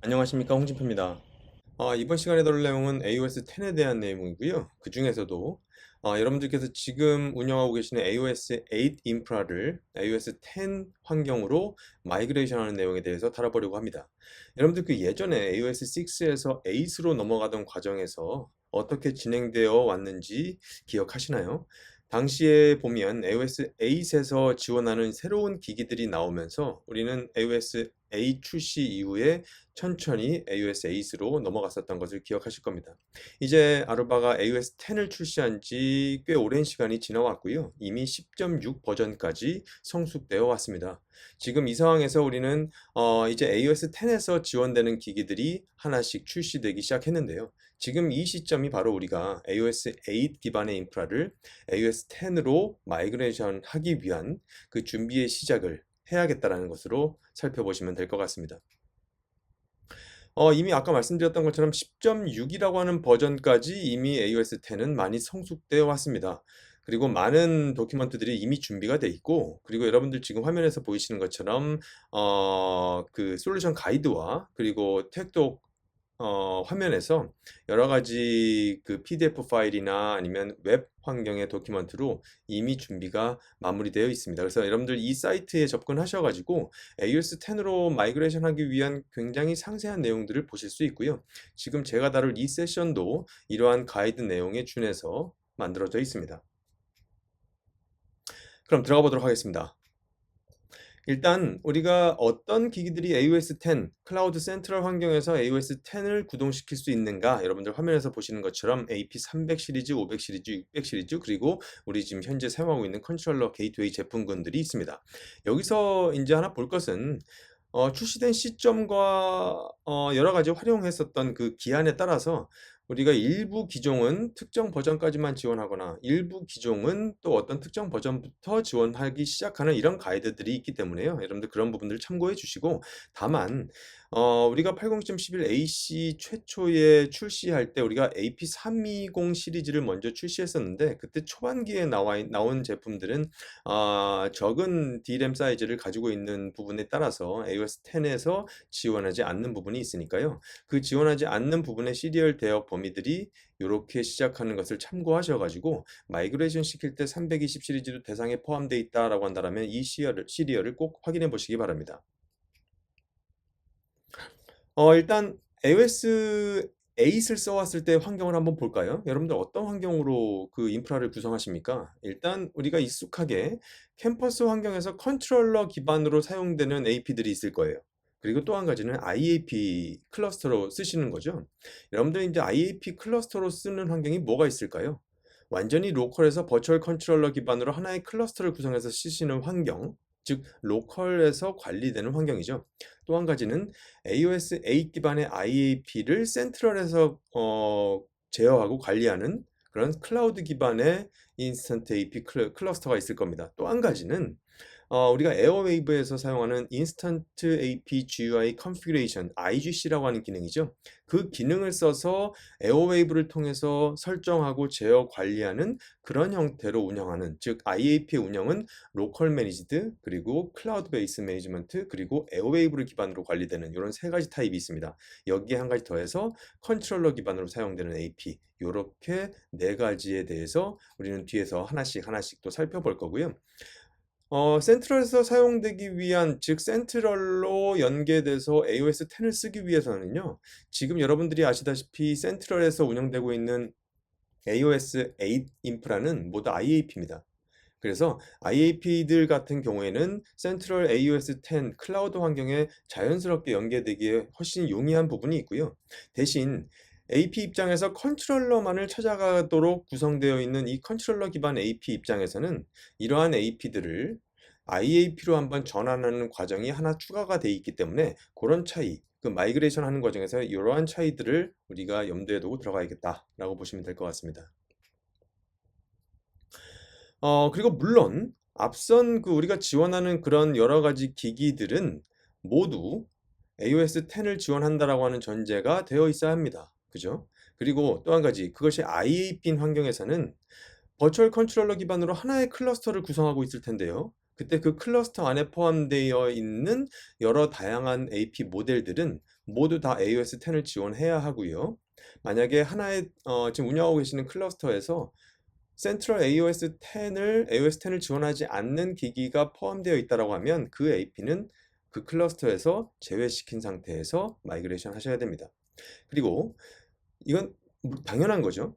안녕하십니까, 홍진표입니다. 이번 시간에 다룰 내용은 AOS 10에 대한 내용이고요. 그 중에서도 여러분들께서 지금 운영하고 계시는 AOS 8 인프라를 AOS 10 환경으로 마이그레이션 하는 내용에 대해서 다뤄보려고 합니다. 여러분들 그 예전에 AOS 6에서 8으로 넘어가던 과정에서 어떻게 진행되어 왔는지 기억하시나요? 당시에 보면 AOS 8에서 지원하는 새로운 기기들이 나오면서 우리는 AOS 8 출시 이후에 천천히 AOS 8으로 넘어갔었던 것을 기억하실 겁니다. 이제 아루바가 AOS 10을 출시한 지 꽤 오랜 시간이 지나왔고요. 이미 10.6 버전까지 성숙되어 왔습니다. 지금 이 상황에서 우리는 이제 AOS 10에서 지원되는 기기들이 하나씩 출시되기 시작했는데요. 지금 이 시점이 바로 우리가 AOS 8 기반의 인프라를 AOS 10으로 마이그레이션 하기 위한 그 준비의 시작을 해야겠다라는 것으로 살펴보시면 될 것 같습니다. 이미 아까 말씀드렸던 것처럼 10.6이라고 하는 버전까지 이미 AOS 10은 많이 성숙되어 왔습니다. 그리고 많은 도큐먼트들이 이미 준비가 돼 있고, 그리고 여러분들 지금 화면에서 보이시는 것처럼 그 솔루션 가이드와 그리고 택도 화면에서 여러 가지 그 PDF 파일이나 아니면 웹 환경의 도큐먼트로 이미 준비가 마무리되어 있습니다. 그래서 여러분들 이 사이트에 접근하셔가지고 AOS 10으로 마이그레이션 하기 위한 굉장히 상세한 내용들을 보실 수 있고요. 지금 제가 다룰 이 세션도 이러한 가이드 내용에 준해서 만들어져 있습니다. 그럼 들어가 보도록 하겠습니다. 일단 우리가 어떤 기기들이 AOS 10 클라우드 센트럴 환경에서 AOS 10을 구동시킬 수 있는가, 여러분들 화면에서 보시는 것처럼 AP300 시리즈, 500 시리즈, 600 시리즈, 그리고 우리 지금 현재 사용하고 있는 컨트롤러 게이트웨이 제품군들이 있습니다. 여기서 이제 하나 볼 것은 출시된 시점과 여러 가지 활용했었던 그 기한에 따라서 우리가 일부 기종은 특정 버전까지만 지원하거나 일부 기종은 또 어떤 특정 버전부터 지원하기 시작하는 이런 가이드들이 있기 때문에요. 여러분들 그런 부분들 참고해 주시고, 다만 우리가 80.11AC 최초에 출시할 때 우리가 AP320 시리즈를 먼저 출시했었는데, 그때 초반기에 나온 제품들은 적은 DRAM 사이즈를 가지고 있는 부분에 따라서 AOS 10에서 지원하지 않는 부분이 있으니까요. 그 지원하지 않는 부분의 시리얼 대역 범위들이 이렇게 시작하는 것을 참고하셔가지고 마이그레이션 시킬 때 320 시리즈도 대상에 포함되어 있다라고 한다면 이 시리얼을 꼭 확인해 보시기 바랍니다. 일단 AOS 8을 써왔을 때 환경을 한번 볼까요? 여러분들 어떤 환경으로 그 인프라를 구성하십니까? 일단 우리가 익숙하게 캠퍼스 환경에서 컨트롤러 기반으로 사용되는 AP들이 있을 거예요. 그리고 또 한 가지는 IAP 클러스터로 쓰시는 거죠. 여러분들 이제 IAP 클러스터로 쓰는 환경이 뭐가 있을까요? 완전히 로컬에서 버추얼 컨트롤러 기반으로 하나의 클러스터를 구성해서 쓰시는 환경, 즉 로컬에서 관리되는 환경이죠. 또 한 가지는 AOS 8 기반의 IAP를 센트럴에서 제어하고 관리하는 그런 클라우드 기반의 인스턴트 AP 클러스터가 있을 겁니다. 또 한 가지는 우리가 에어웨이브에서 사용하는 인스턴트 AP GUI 컨피그레이션 IGC라고 하는 기능이죠. 그 기능을 써서 에어웨이브를 통해서 설정하고 제어 관리하는 그런 형태로 운영하는, 즉 IAP의 운영은 로컬 매니지드, 그리고 클라우드 베이스 매니지먼트, 그리고 에어웨이브를 기반으로 관리되는 이런 세 가지 타입이 있습니다. 여기에 한 가지 더해서 컨트롤러 기반으로 사용되는 AP, 이렇게 네 가지에 대해서 우리는 뒤에서 하나씩 하나씩 또 살펴볼 거고요. 센트럴에서 사용되기 위한, 즉 센트럴로 연계돼서 AOS 10을 쓰기 위해서는요, 지금 여러분들이 아시다시피 센트럴에서 운영되고 있는 AOS 8 인프라는 모두 IAP입니다. 그래서 IAP들 같은 경우에는 센트럴 AOS 10 클라우드 환경에 자연스럽게 연계되기에 훨씬 용이한 부분이 있고요. 대신 AP 입장에서 컨트롤러만을 찾아가도록 구성되어 있는 이 컨트롤러 기반 AP 입장에서는 이러한 AP들을 IAP로 한번 전환하는 과정이 하나 추가가 돼 있기 때문에 그런 차이, 그 마이그레이션 하는 과정에서 이러한 차이들을 우리가 염두에 두고 들어가야겠다라고 보시면 될 것 같습니다. 그리고 물론 앞선 그 우리가 지원하는 그런 여러 가지 기기들은 모두 AOS 10을 지원한다라고 하는 전제가 되어 있어야 합니다. 그죠? 그리고 또 한 가지, 그것이 IAP인 환경에서는 버추얼 컨트롤러 기반으로 하나의 클러스터를 구성하고 있을 텐데요. 그때 그 클러스터 안에 포함되어 있는 여러 다양한 AP 모델들은 모두 다 AOS 10을 지원해야 하고요. 만약에 하나의 지금 운영하고 계시는 클러스터에서 센트럴 AOS 10을 지원하지 않는 기기가 포함되어 있다고 하면 그 AP는 그 클러스터에서 제외시킨 상태에서 마이그레이션 하셔야 됩니다. 그리고 이건 당연한 거죠.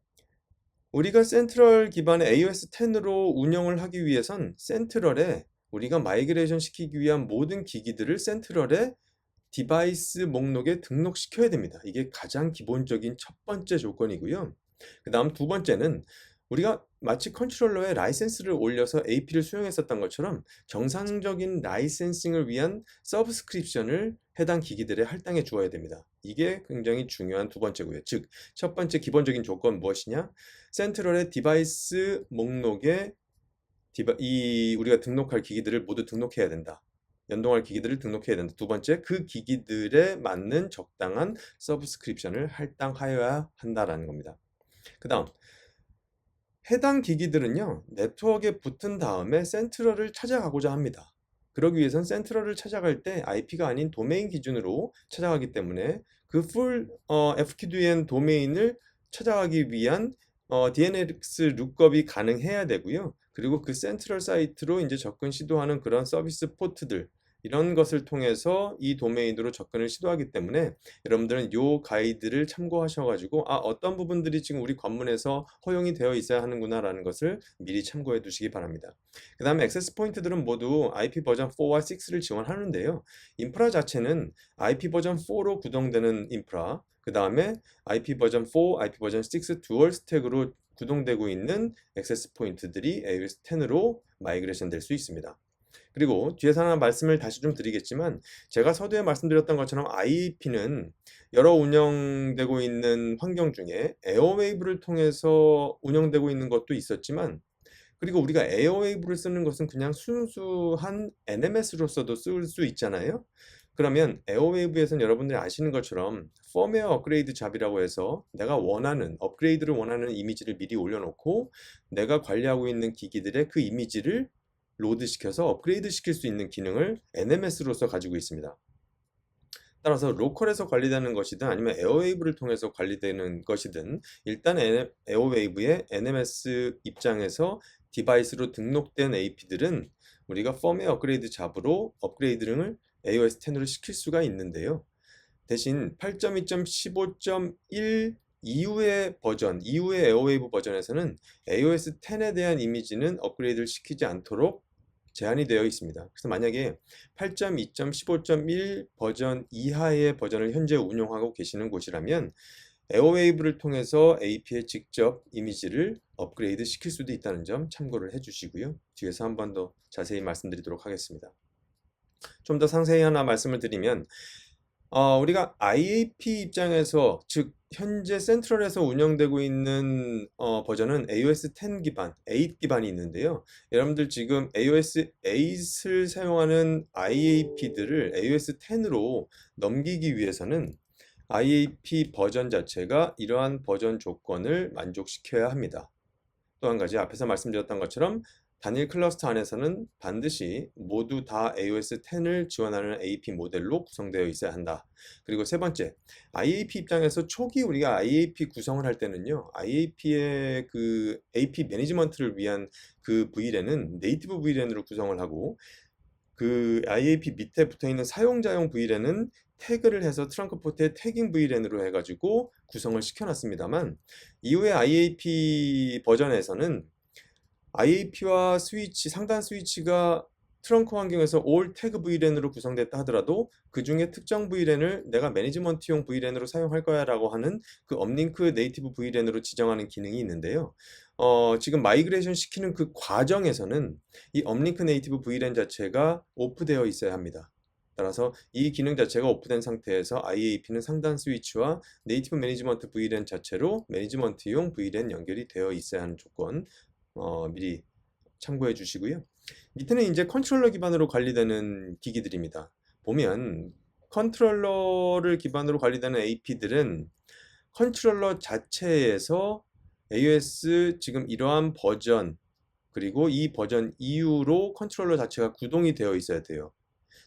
우리가 센트럴 기반의 AOS 10으로 운영을 하기 위해선 센트럴에 우리가 마이그레이션 시키기 위한 모든 기기들을 센트럴에 디바이스 목록에 등록시켜야 됩니다. 이게 가장 기본적인 첫 번째 조건이고요. 그 다음 두 번째는 우리가 마치 컨트롤러에 라이센스를 올려서 AP를 수용했었던 것처럼 정상적인 라이센싱을 위한 서브스크립션을 해당 기기들에 할당해 주어야 됩니다. 이게 굉장히 중요한 두 번째고요. 즉, 첫 번째 기본적인 조건 무엇이냐? 센트럴의 디바이스 목록에 우리가 등록할 기기들을 모두 등록해야 된다. 연동할 기기들을 등록해야 된다. 두 번째, 그 기기들에 맞는 적당한 서브스크립션을 할당하여야 한다라는 겁니다. 그 다음, 해당 기기들은요, 네트워크에 붙은 다음에 센트럴을 찾아가고자 합니다. 그러기 위해선 센트럴을 찾아갈 때 IP가 아닌 도메인 기준으로 찾아가기 때문에 그 풀 FQDN 도메인을 찾아가기 위한 DNS 룩업이 가능해야 되고요. 그리고 그 센트럴 사이트로 이제 접근 시도하는 그런 서비스 포트들 이런 것을 통해서 이 도메인으로 접근을 시도하기 때문에 여러분들은 요 가이드를 참고하셔가지고 어떤 부분들이 지금 우리 관문에서 허용이 되어 있어야 하는구나라는 것을 미리 참고해 두시기 바랍니다. 그 다음에 액세스 포인트들은 모두 IP 버전 4와 6를 지원하는데요. 인프라 자체는 IP 버전 4로 구동되는 인프라, 그 다음에 IP 버전 4, IP 버전 6 듀얼 스택으로 구동되고 있는 액세스 포인트들이 AOS 10으로 마이그레이션 될 수 있습니다. 그리고 뒤에서 하나 말씀을 다시 좀 드리겠지만 제가 서두에 말씀드렸던 것처럼 IAP는 여러 운영되고 있는 환경 중에 에어웨이브를 통해서 운영되고 있는 것도 있었지만 그리고 우리가 에어웨이브를 쓰는 것은 그냥 순수한 NMS로서도 쓸 수 있잖아요. 그러면 에어웨이브에서는 여러분들이 아시는 것처럼 펌웨어 업그레이드 잡이라고 해서 내가 원하는 업그레이드를 원하는 이미지를 미리 올려놓고 내가 관리하고 있는 기기들의 그 이미지를 로드시켜서 업그레이드 시킬 수 있는 기능을 NMS로서 가지고 있습니다. 따라서 로컬에서 관리되는 것이든 아니면 에어웨이브를 통해서 관리되는 것이든 일단 에어웨이브의 NMS 입장에서 디바이스로 등록된 AP들은 우리가 펌웨어 업그레이드 잡으로 업그레이드를 AOS 10으로 시킬 수가 있는데요. 대신 8.2.15.1 이후의 에어웨이브 버전에서는 AOS 10에 대한 이미지는 업그레이드를 시키지 않도록 제한이 되어 있습니다. 그래서 만약에 8.2.15.1 버전 이하의 버전을 현재 운용하고 계시는 곳이라면 에어웨이브를 통해서 AP에 직접 이미지를 업그레이드 시킬 수도 있다는 점 참고를 해주시고요. 뒤에서 한 번 더 자세히 말씀드리도록 하겠습니다. 좀 더 상세히 하나 말씀을 드리면 우리가 IAP 입장에서 즉 현재 센트럴에서 운영되고 있는 버전은 AOS 10 기반, 8 기반이 있는데요. 여러분들 지금 AOS 8을 사용하는 IAP들을 AOS 10으로 넘기기 위해서는 IAP 버전 자체가 이러한 버전 조건을 만족시켜야 합니다. 또 한 가지 앞에서 말씀드렸던 것처럼 단일 클러스터 안에서는 반드시 모두 다 AOS 10을 지원하는 AP 모델로 구성되어 있어야 한다. 그리고 세 번째, IAP 입장에서 초기 우리가 IAP 구성을 할 때는요, IAP의 그 AP 매니지먼트를 위한 그 VLAN은 네이티브 VLAN으로 구성을 하고 그 IAP 밑에 붙어 있는 사용자용 VLAN은 태그를 해서 트렁크 포트에 태깅 VLAN으로 해가지고 구성을 시켜놨습니다만 이후에 IAP 버전에서는 IAP와 스위치, 상단 스위치가 트렁크 환경에서 all 태그 VLAN으로 구성됐다 하더라도 그 중에 특정 VLAN을 내가 매니지먼트용 VLAN으로 사용할 거야 라고 하는 그 업링크 네이티브 VLAN으로 지정하는 기능이 있는데요. 지금 마이그레이션 시키는 그 과정에서는 이 업링크 네이티브 VLAN 자체가 오프되어 있어야 합니다. 따라서 이 기능 자체가 오프된 상태에서 IAP는 상단 스위치와 네이티브 매니지먼트 VLAN 자체로 매니지먼트용 VLAN 연결이 되어 있어야 하는 조건 미리 참고해 주시고요. 밑에는 이제 컨트롤러 기반으로 관리되는 기기들입니다. 보면 컨트롤러를 기반으로 관리되는 AP들은 컨트롤러 자체에서 AOS 지금 이러한 버전 그리고 이 버전 이후로 컨트롤러 자체가 구동이 되어 있어야 돼요.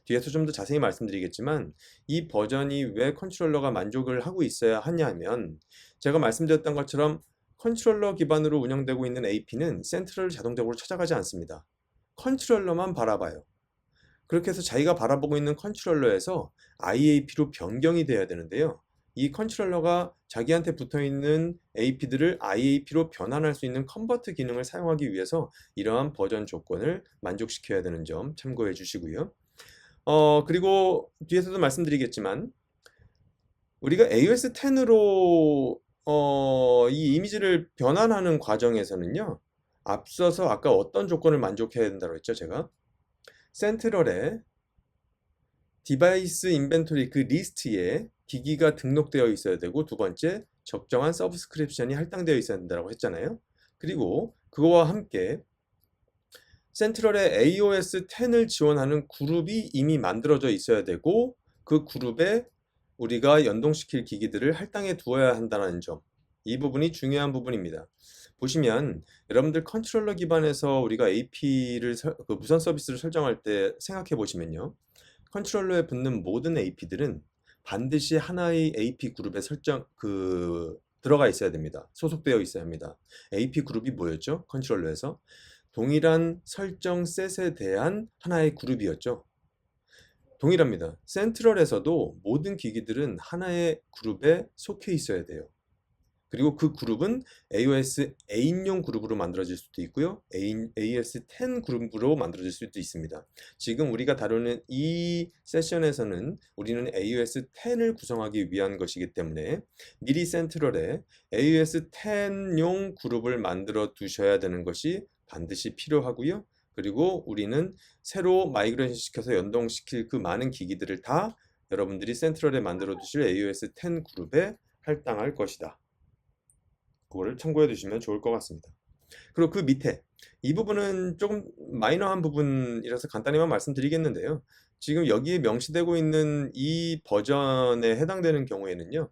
뒤에서 좀 더 자세히 말씀드리겠지만 이 버전이 왜 컨트롤러가 만족을 하고 있어야 하냐면 제가 말씀드렸던 것처럼 컨트롤러 기반으로 운영되고 있는 AP는 센트럴을 자동적으로 찾아가지 않습니다. 컨트롤러만 바라봐요. 그렇게 해서 자기가 바라보고 있는 컨트롤러에서 IAP로 변경이 돼야 되는데요. 이 컨트롤러가 자기한테 붙어있는 AP들을 IAP로 변환할 수 있는 컨버트 기능을 사용하기 위해서 이러한 버전 조건을 만족시켜야 되는 점 참고해 주시고요. 그리고 뒤에서도 말씀드리겠지만 우리가 AOS 10으로 이 이미지를 변환하는 과정에서는요. 앞서서 아까 어떤 조건을 만족해야 된다고 했죠, 제가? 센트럴에 디바이스 인벤토리 그 리스트에 기기가 등록되어 있어야 되고 두 번째 적정한 서브스크립션이 할당되어 있어야 된다고 했잖아요. 그리고 그거와 함께 센트럴에 AOS 10을 지원하는 그룹이 이미 만들어져 있어야 되고 그 그룹에 우리가 연동시킬 기기들을 할당해 두어야 한다는 점. 이 부분이 중요한 부분입니다. 보시면 여러분들 컨트롤러 기반에서 우리가 AP를 그 무선 서비스를 설정할 때 생각해 보시면요. 컨트롤러에 붙는 모든 AP들은 반드시 하나의 AP 그룹에 들어가 있어야 됩니다. 소속되어 있어야 합니다. AP 그룹이 뭐였죠? 컨트롤러에서 동일한 설정 셋에 대한 하나의 그룹이었죠. 동일합니다. 센트럴에서도 모든 기기들은 하나의 그룹에 속해 있어야 돼요. 그리고 그 그룹은 AOS 8용 그룹으로 만들어질 수도 있고요. AOS 10 그룹으로 만들어질 수도 있습니다. 지금 우리가 다루는 이 세션에서는 우리는 AOS 10을 구성하기 위한 것이기 때문에 미리 센트럴에 AOS 10용 그룹을 만들어 두셔야 되는 것이 반드시 필요하고요. 그리고 우리는 새로 마이그레이션 시켜서 연동시킬 그 많은 기기들을 다 여러분들이 센트럴에 만들어 두실 AOS 10 그룹에 할당할 것이다. 그거를 참고해 두시면 좋을 것 같습니다. 그리고 그 밑에 이 부분은 조금 마이너한 부분이라서 간단히만 말씀드리겠는데요. 지금 여기에 명시되고 있는 이 버전에 해당되는 경우에는요.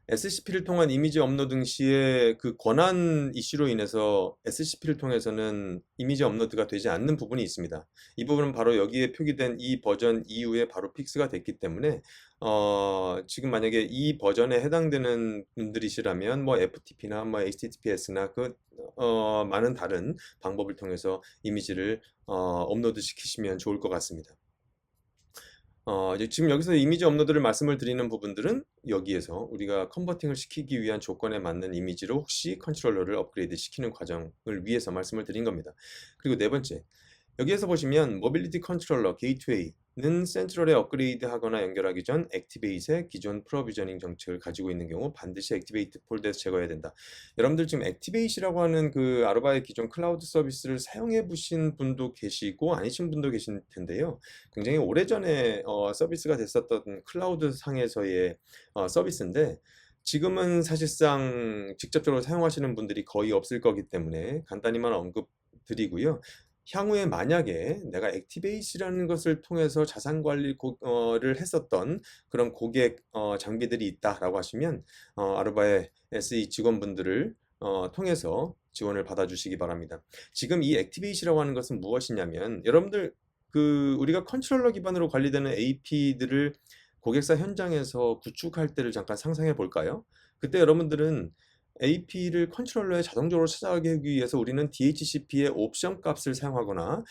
SCP를 통한 이미지 업로드 시에 그 권한 이슈로 인해서 SCP를 통해서는 이미지 업로드가 되지 않는 부분이 있습니다. 이 부분은 바로 여기에 표기된 이 버전 이후에 바로 픽스가 됐기 때문에 지금 만약에 이 버전에 해당되는 분들이시라면 뭐 FTP나 뭐 HTTPS나 많은 다른 방법을 통해서 이미지를 업로드 시키시면 좋을 것 같습니다. 이제 지금 여기서 이미지 업로드를 말씀을 드리는 부분들은 여기에서 우리가 컨버팅을 시키기 위한 조건에 맞는 이미지로 혹시 컨트롤러를 업그레이드 시키는 과정을 위해서 말씀을 드린 겁니다. 그리고 네 번째, 여기에서 보시면 모빌리티 컨트롤러 게이트웨이는 센트럴에 업그레이드 하거나 연결하기 전 액티베이트의 기존 프로비저닝 정책을 가지고 있는 경우 반드시 액티베이트 폴더에서 제거해야 된다. 여러분들 지금 액티베이트라고 하는 그 아르바의 기존 클라우드 서비스를 사용해 보신 분도 계시고 아니신 분도 계실 텐데요. 굉장히 오래전에 서비스가 됐었던 클라우드 상에서의 서비스인데 지금은 사실상 직접적으로 사용하시는 분들이 거의 없을 거기 때문에 간단히만 언급 드리고요. 향후에 만약에 내가 액티베이시라는 것을 통해서 자산 관리를 했었던 그런 고객 장비들이 있다라고 하시면 아르바의 SE 직원분들을 통해서 지원을 받아주시기 바랍니다. 지금 이 액티베이시라고 하는 것은 무엇이냐면 여러분들 우리가 컨트롤러 기반으로 관리되는 AP들을 고객사 현장에서 구축할 때를 잠깐 상상해 볼까요? 그때 여러분들은 AP를 컨트롤러에 자동적으로 찾아가게 하기 위해서 우리는 DHCP의 옵션 값을 사용하거나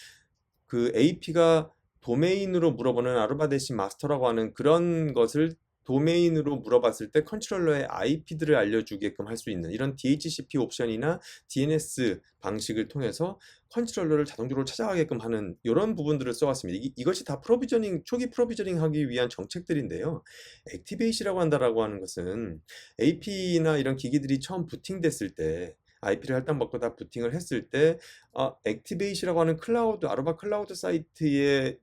그 AP가 도메인으로 물어보는 아르바데시 마스터라고 하는 그런 것을 도메인으로 물어봤을 때 컨트롤러의 IP들을 알려주게끔 할 수 있는 이런 DHCP 옵션이나 DNS 방식을 통해서 컨트롤러를 자동적으로 찾아가게끔 하는 이런 부분들을 써왔습니다. 이것이 다 초기 프로비저닝 하기 위한 정책들인데요. 액티베이시라고 한다라고 하는 것은 AP나 이런 기기들이 처음 부팅됐을 때 IP를 할당받고 다 부팅을 했을 때 액티베이시라고 하는 아르바 클라우드 사이트에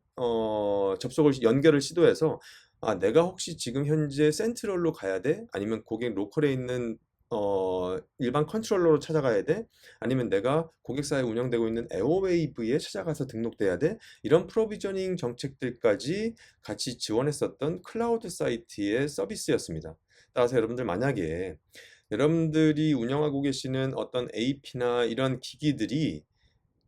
연결을 시도해서 내가 혹시 지금 현재 센트럴로 가야 돼? 아니면 고객 로컬에 있는 일반 컨트롤러로 찾아가야 돼? 아니면 내가 고객사에 운영되고 있는 에어웨이브에 찾아가서 등록돼야 돼? 이런 프로비저닝 정책들까지 같이 지원했었던 클라우드 사이트의 서비스였습니다. 따라서 여러분들 만약에 여러분들이 운영하고 계시는 어떤 AP나 이런 기기들이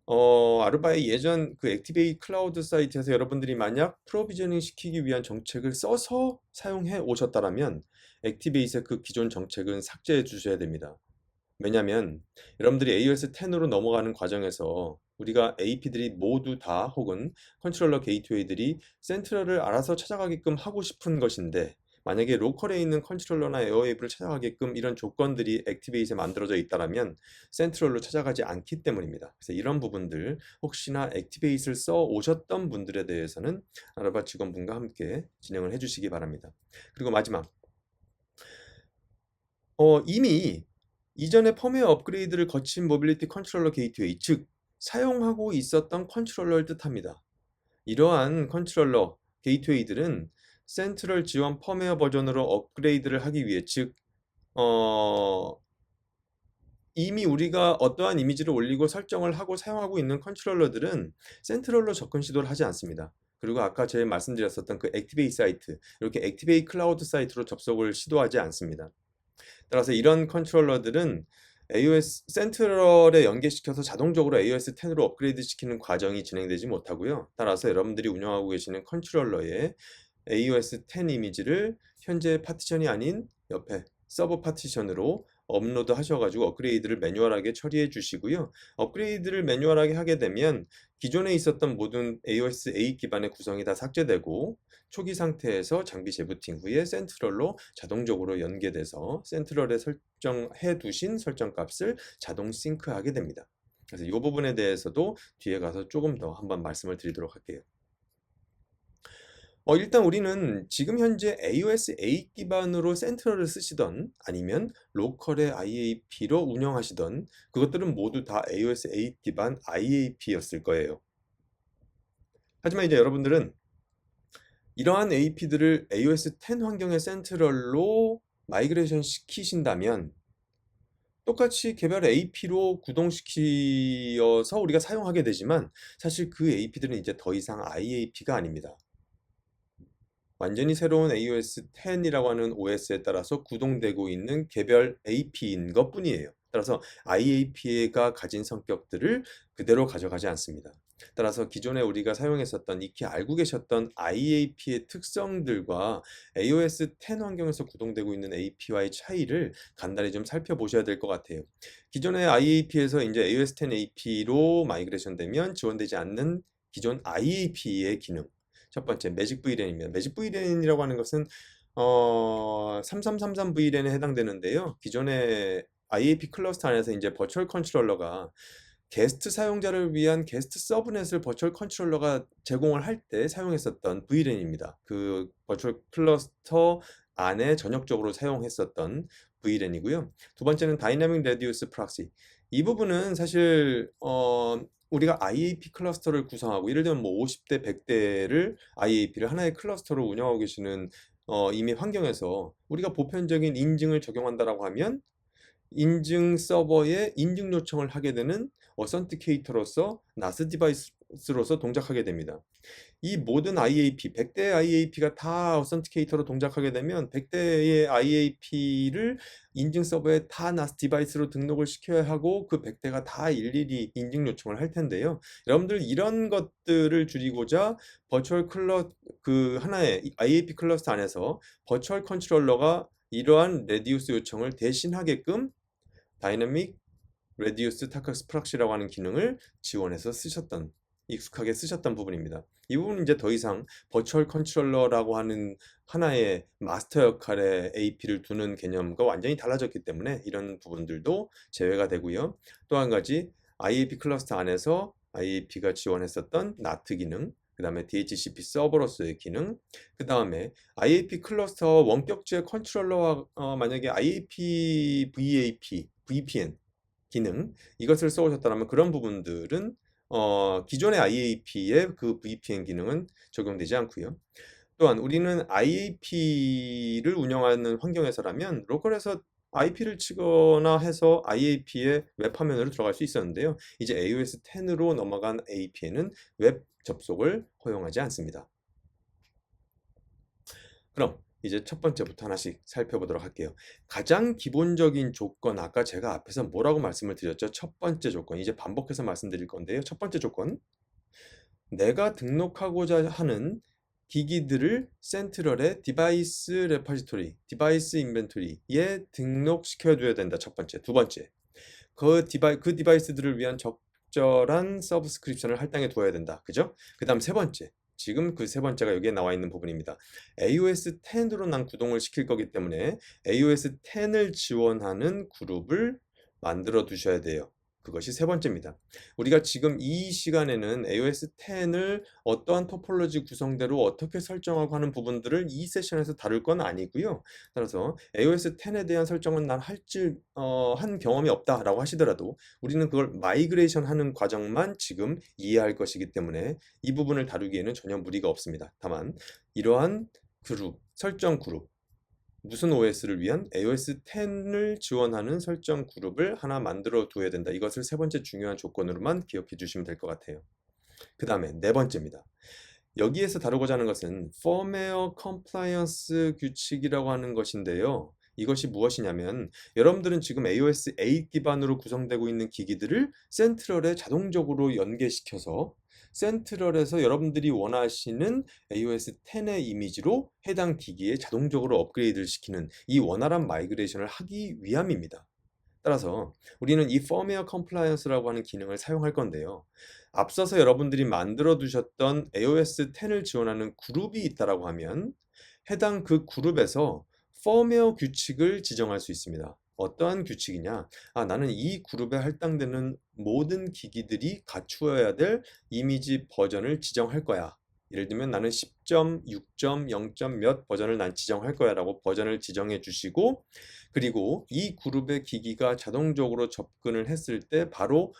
아르바의 예전 그 액티베이트 클라우드 사이트에서 여러분들이 만약 프로비저닝 시키기 위한 정책을 써서 사용해 오셨다라면 액티베이트의 그 기존 정책은 삭제해 주셔야 됩니다. 왜냐면 여러분들이 AOS 10으로 넘어가는 과정에서 우리가 AP들이 모두 다 혹은 컨트롤러 게이트웨이들이 센트럴을 알아서 찾아가게끔 하고 싶은 것인데 만약에 로컬에 있는 컨트롤러나 에어웨이브를 찾아가게끔 이런 조건들이 액티베이트에 만들어져 있다면 센트럴로 찾아가지 않기 때문입니다. 그래서 이런 부분들 혹시나 액티베이트를 써 오셨던 분들에 대해서는 아르바 직원분과 함께 진행을 해주시기 바랍니다. 그리고 마지막 이미 이전에 펌웨어 업그레이드를 거친 모빌리티 컨트롤러 게이트웨이, 즉 사용하고 있었던 컨트롤러를 뜻합니다. 이러한 컨트롤러 게이트웨이들은 센트럴 지원 펌웨어 버전으로 업그레이드를 하기 위해, 즉 이미 우리가 어떠한 이미지를 올리고 설정을 하고 사용하고 있는 컨트롤러들은 센트럴로 접근 시도를 하지 않습니다. 그리고 아까 제가 말씀드렸었던 그 액티베이트 사이트, 이렇게 액티베이트 클라우드 사이트로 접속을 시도하지 않습니다. 따라서 이런 컨트롤러들은 AOS 센트럴에 연계시켜서 자동적으로 AOS 10으로 업그레이드 시키는 과정이 진행되지 못하고요. 따라서 여러분들이 운영하고 계시는 컨트롤러의 AOS 10 이미지를 현재 파티션이 아닌 옆에 서버 파티션으로 업로드 하셔가지고 업그레이드를 매뉴얼하게 처리해 주시고요. 업그레이드를 매뉴얼하게 하게 되면 기존에 있었던 모든 AOS 8 기반의 구성이 다 삭제되고 초기 상태에서 장비 재부팅 후에 센트럴로 자동적으로 연계돼서 센트럴에 설정해 두신 설정값을 자동 싱크하게 됩니다. 그래서 이 부분에 대해서도 뒤에 가서 조금 더 한번 말씀을 드리도록 할게요. 일단 우리는 지금 현재 AOS 8 기반으로 센트럴을 쓰시던 아니면 로컬의 IAP로 운영하시던 그것들은 모두 다 AOS 8 기반 IAP였을 거예요. 하지만 이제 여러분들은 이러한 AP들을 AOS 10 환경의 센트럴로 마이그레이션 시키신다면 똑같이 개별 AP로 구동시켜서 우리가 사용하게 되지만 사실 그 AP들은 이제 더 이상 IAP가 아닙니다. 완전히 새로운 AOS 10이라고 하는 OS에 따라서 구동되고 있는 개별 AP인 것 뿐이에요. 따라서 IAP가 가진 성격들을 그대로 가져가지 않습니다. 따라서 기존에 우리가 사용했었던, 익히 알고 계셨던 IAP의 특성들과 AOS 10 환경에서 구동되고 있는 AP와의 차이를 간단히 좀 살펴보셔야 될 것 같아요. 기존의 IAP에서 이제 AOS 10 AP로 마이그레이션 되면 지원되지 않는 기존 IAP의 기능, 첫 번째 매직 VLAN입니다. 매직 VLAN이라고 하는 것은 3333 VLAN에 해당되는데요. 기존의 IAP 클러스터 안에서 이제 버추얼 컨트롤러가 게스트 사용자를 위한 게스트 서브넷을 버추얼 컨트롤러가 제공을 할 때 사용했었던 VLAN입니다. 그 버추얼 클러스터 안에 전역적으로 사용했었던 VLAN이고요. 두 번째는 다이내믹 레디우스 프락시. 이 부분은 사실 우리가 IAP 클러스터를 구성하고 예를 들면 뭐 50대, 100대를 IAP를 하나의 클러스터로 운영하고 계시는 이미 환경에서 우리가 보편적인 인증을 적용한다라고 하면 인증 서버에 인증 요청을 하게 되는 어선티케이터로서 NAS 디바이스로서 동작하게 됩니다. 이 모든 IAP, 100대의 IAP가 다 어선티케이터로 동작하게 되면 100대의 IAP를 인증 서버에 다 NAS 디바이스로 등록을 시켜야 하고 그 100대가 다 일일이 인증 요청을 할 텐데요. 여러분들 이런 것들을 줄이고자 버추얼 그 하나의 IAP 클러스터 안에서 버추얼 컨트롤러가 이러한 레디우스 요청을 대신하게끔 다이내믹 레디우스 타커스 프락시라고 하는 기능을 지원해서 익숙하게 쓰셨던 부분입니다. 이 부분은 이제 더 이상 버추얼 컨트롤러라고 하는 하나의 마스터 역할의 AP를 두는 개념과 완전히 달라졌기 때문에 이런 부분들도 제외가 되고요. 또 한 가지 IAP 클러스터 안에서 IAP가 지원했었던 NAT 기능, 그 다음에 DHCP 서버로서의 기능, 그 다음에 IAP 클러스터 원격제 컨트롤러와 만약에 IAP VAP, VPN 기능 이것을 써오셨다면 그런 부분들은 기존의 IAP의 그 VPN 기능은 적용되지 않고요. 또한 우리는 IAP를 운영하는 환경에서라면 로컬에서 IP를 치거나 해서 IAP의 웹 화면으로 들어갈 수 있었는데요. 이제 AOS 10으로 넘어간 AP에는 웹 접속을 허용하지 않습니다. 그럼 이제 첫 번째부터 하나씩 살펴보도록 할게요. 가장 기본적인 조건, 아까 제가 앞에서 뭐라고 말씀을 드렸죠? 첫 번째 조건, 이제 반복해서 말씀드릴 건데요. 첫 번째 조건, 내가 등록하고자 하는 기기들을 센트럴의 디바이스 레퍼지토리, 디바이스 인벤토리에 등록시켜 둬야 된다. 첫 번째. 두 번째, 그 디바이스들을 위한 적절한 서브스크립션을 할당해 두어야 된다. 그죠? 그 다음 세 번째. 지금 그 세 번째가 여기에 나와 있는 부분입니다. AOS 10으로 난 구동을 시킬 거기 때문에 AOS 10을 지원하는 그룹을 만들어 두셔야 돼요. 그것이 세 번째입니다. 우리가 지금 이 시간에는 AOS 10을 어떠한 토폴로지 구성대로 어떻게 설정하고 하는 부분들을 이 세션에서 다룰 건 아니고요. 따라서 AOS 10에 대한 설정은 난 한 경험이 없다라고 하시더라도 우리는 그걸 마이그레이션 하는 과정만 지금 이해할 것이기 때문에 이 부분을 다루기에는 전혀 무리가 없습니다. 다만 이러한 설정 그룹, 무슨 OS를 위한 AOS 10을 지원하는 설정 그룹을 하나 만들어 둬야 된다. 이것을 세 번째 중요한 조건으로만 기억해 주시면 될 것 같아요. 그 다음에 네 번째입니다. 여기에서 다루고자 하는 것은 firmware compliance 규칙이라고 하는 것인데요. 이것이 무엇이냐면 여러분들은 지금 AOS 8 기반으로 구성되고 있는 기기들을 센트럴에 자동적으로 연계시켜서 센트럴에서 여러분들이 원하시는 AOS 10의 이미지로 해당 기기에 자동적으로 업그레이드를 시키는 이 원활한 마이그레이션을 하기 위함입니다. 따라서 우리는 이 firmware compliance라고 하는 기능을 사용할 건데요. 앞서서 여러분들이 만들어 두셨던 AOS 10을 지원하는 그룹이 있다라고 하면 해당 그 그룹에서 firmware 규칙을 지정할 수 있습니다. 어떠한 규칙이냐? 나는 이 그룹에 할당되는 모든 기기들이 갖추어야 될 이미지 버전을 지정할 거야. 예를 들면 나는 10.6.0. 몇 버전을 난 지정할 거야 라고 버전을 지정해 주시고, 그리고 이 그룹의 기기가 자동적으로 접근을 했을 때 바로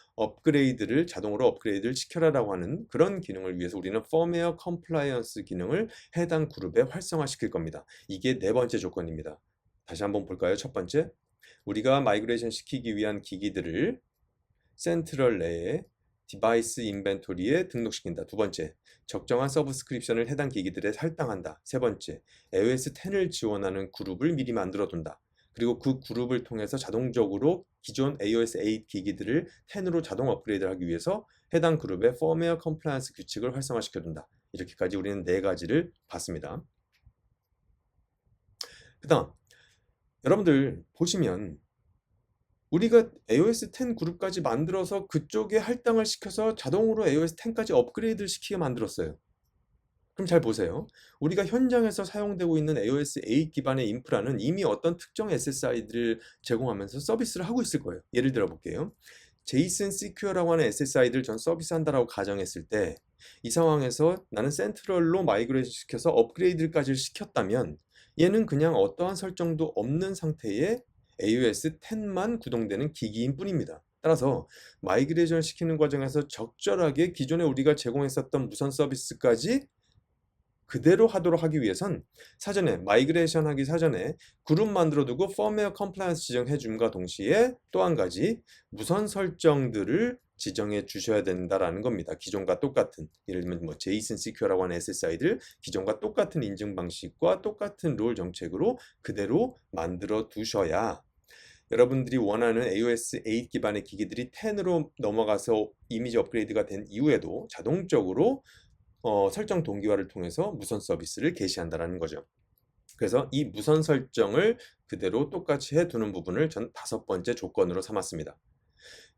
자동으로 업그레이드를 시켜라라고 하는 그런 기능을 위해서 우리는 firmware compliance 기능을 해당 그룹에 활성화시킬 겁니다. 이게 네 번째 조건입니다. 다시 한번 볼까요? 첫 번째, 우리가 마이그레이션 시키기 위한 기기들을 센트럴 내에 디바이스 인벤토리에 등록시킨다. 두 번째, 적정한 서브스크립션을 해당 기기들에 할당한다. 세 번째, AOS 10을 지원하는 그룹을 미리 만들어 둔다. 그리고 그 그룹을 통해서 자동적으로 기존 AOS 8 기기들을 10으로 자동 업그레이드를 하기 위해서 해당 그룹의 firmware compliance 규칙을 활성화시켜 둔다. 이렇게까지 우리는 네 가지를 봤습니다. 그 다음, 여러분들 보시면 우리가 AOS 10 그룹까지 만들어서 그쪽에 할당을 시켜서 자동으로 AOS 10까지 업그레이드를 시키게 만들었어요. 그럼 잘 보세요. 우리가 현장에서 사용되고 있는 AOS 8 기반의 인프라는 이미 어떤 특정 SSI들을 제공하면서 서비스를 하고 있을 거예요. 예를 들어 볼게요. 제이슨 시큐어라고 하는 SSI들 전 서비스한다라고 가정했을 때 이 상황에서 나는 센트럴로 마이그레이션 시켜서 업그레이드까지 시켰다면 얘는 그냥 어떠한 설정도 없는 상태의 AOS 10만 구동되는 기기인 뿐입니다. 따라서 마이그레이션 시키는 과정에서 적절하게 기존에 우리가 제공했었던 무선 서비스까지 그대로 하도록 하기 위해선 사전에 마이그레이션 하기 사전에 그룹 만들어 두고 firmware compliance 지정해 줌과 동시에 또 한 가지 무선 설정들을 지정해 주셔야 된다라는 겁니다. 기존과 똑같은, 예를 들면 뭐 제이슨 시큐어라고 하는 SSI들 기존과 똑같은 인증 방식과 똑같은 롤 정책으로 그대로 만들어 두셔야 여러분들이 원하는 AOS 8 기반의 기기들이 10으로 넘어가서 이미지 업그레이드가 된 이후에도 자동적으로 설정 동기화를 통해서 무선 서비스를 개시한다는 거죠. 그래서 이 무선 설정을 그대로 똑같이 해두는 부분을 전 다섯 번째 조건으로 삼았습니다.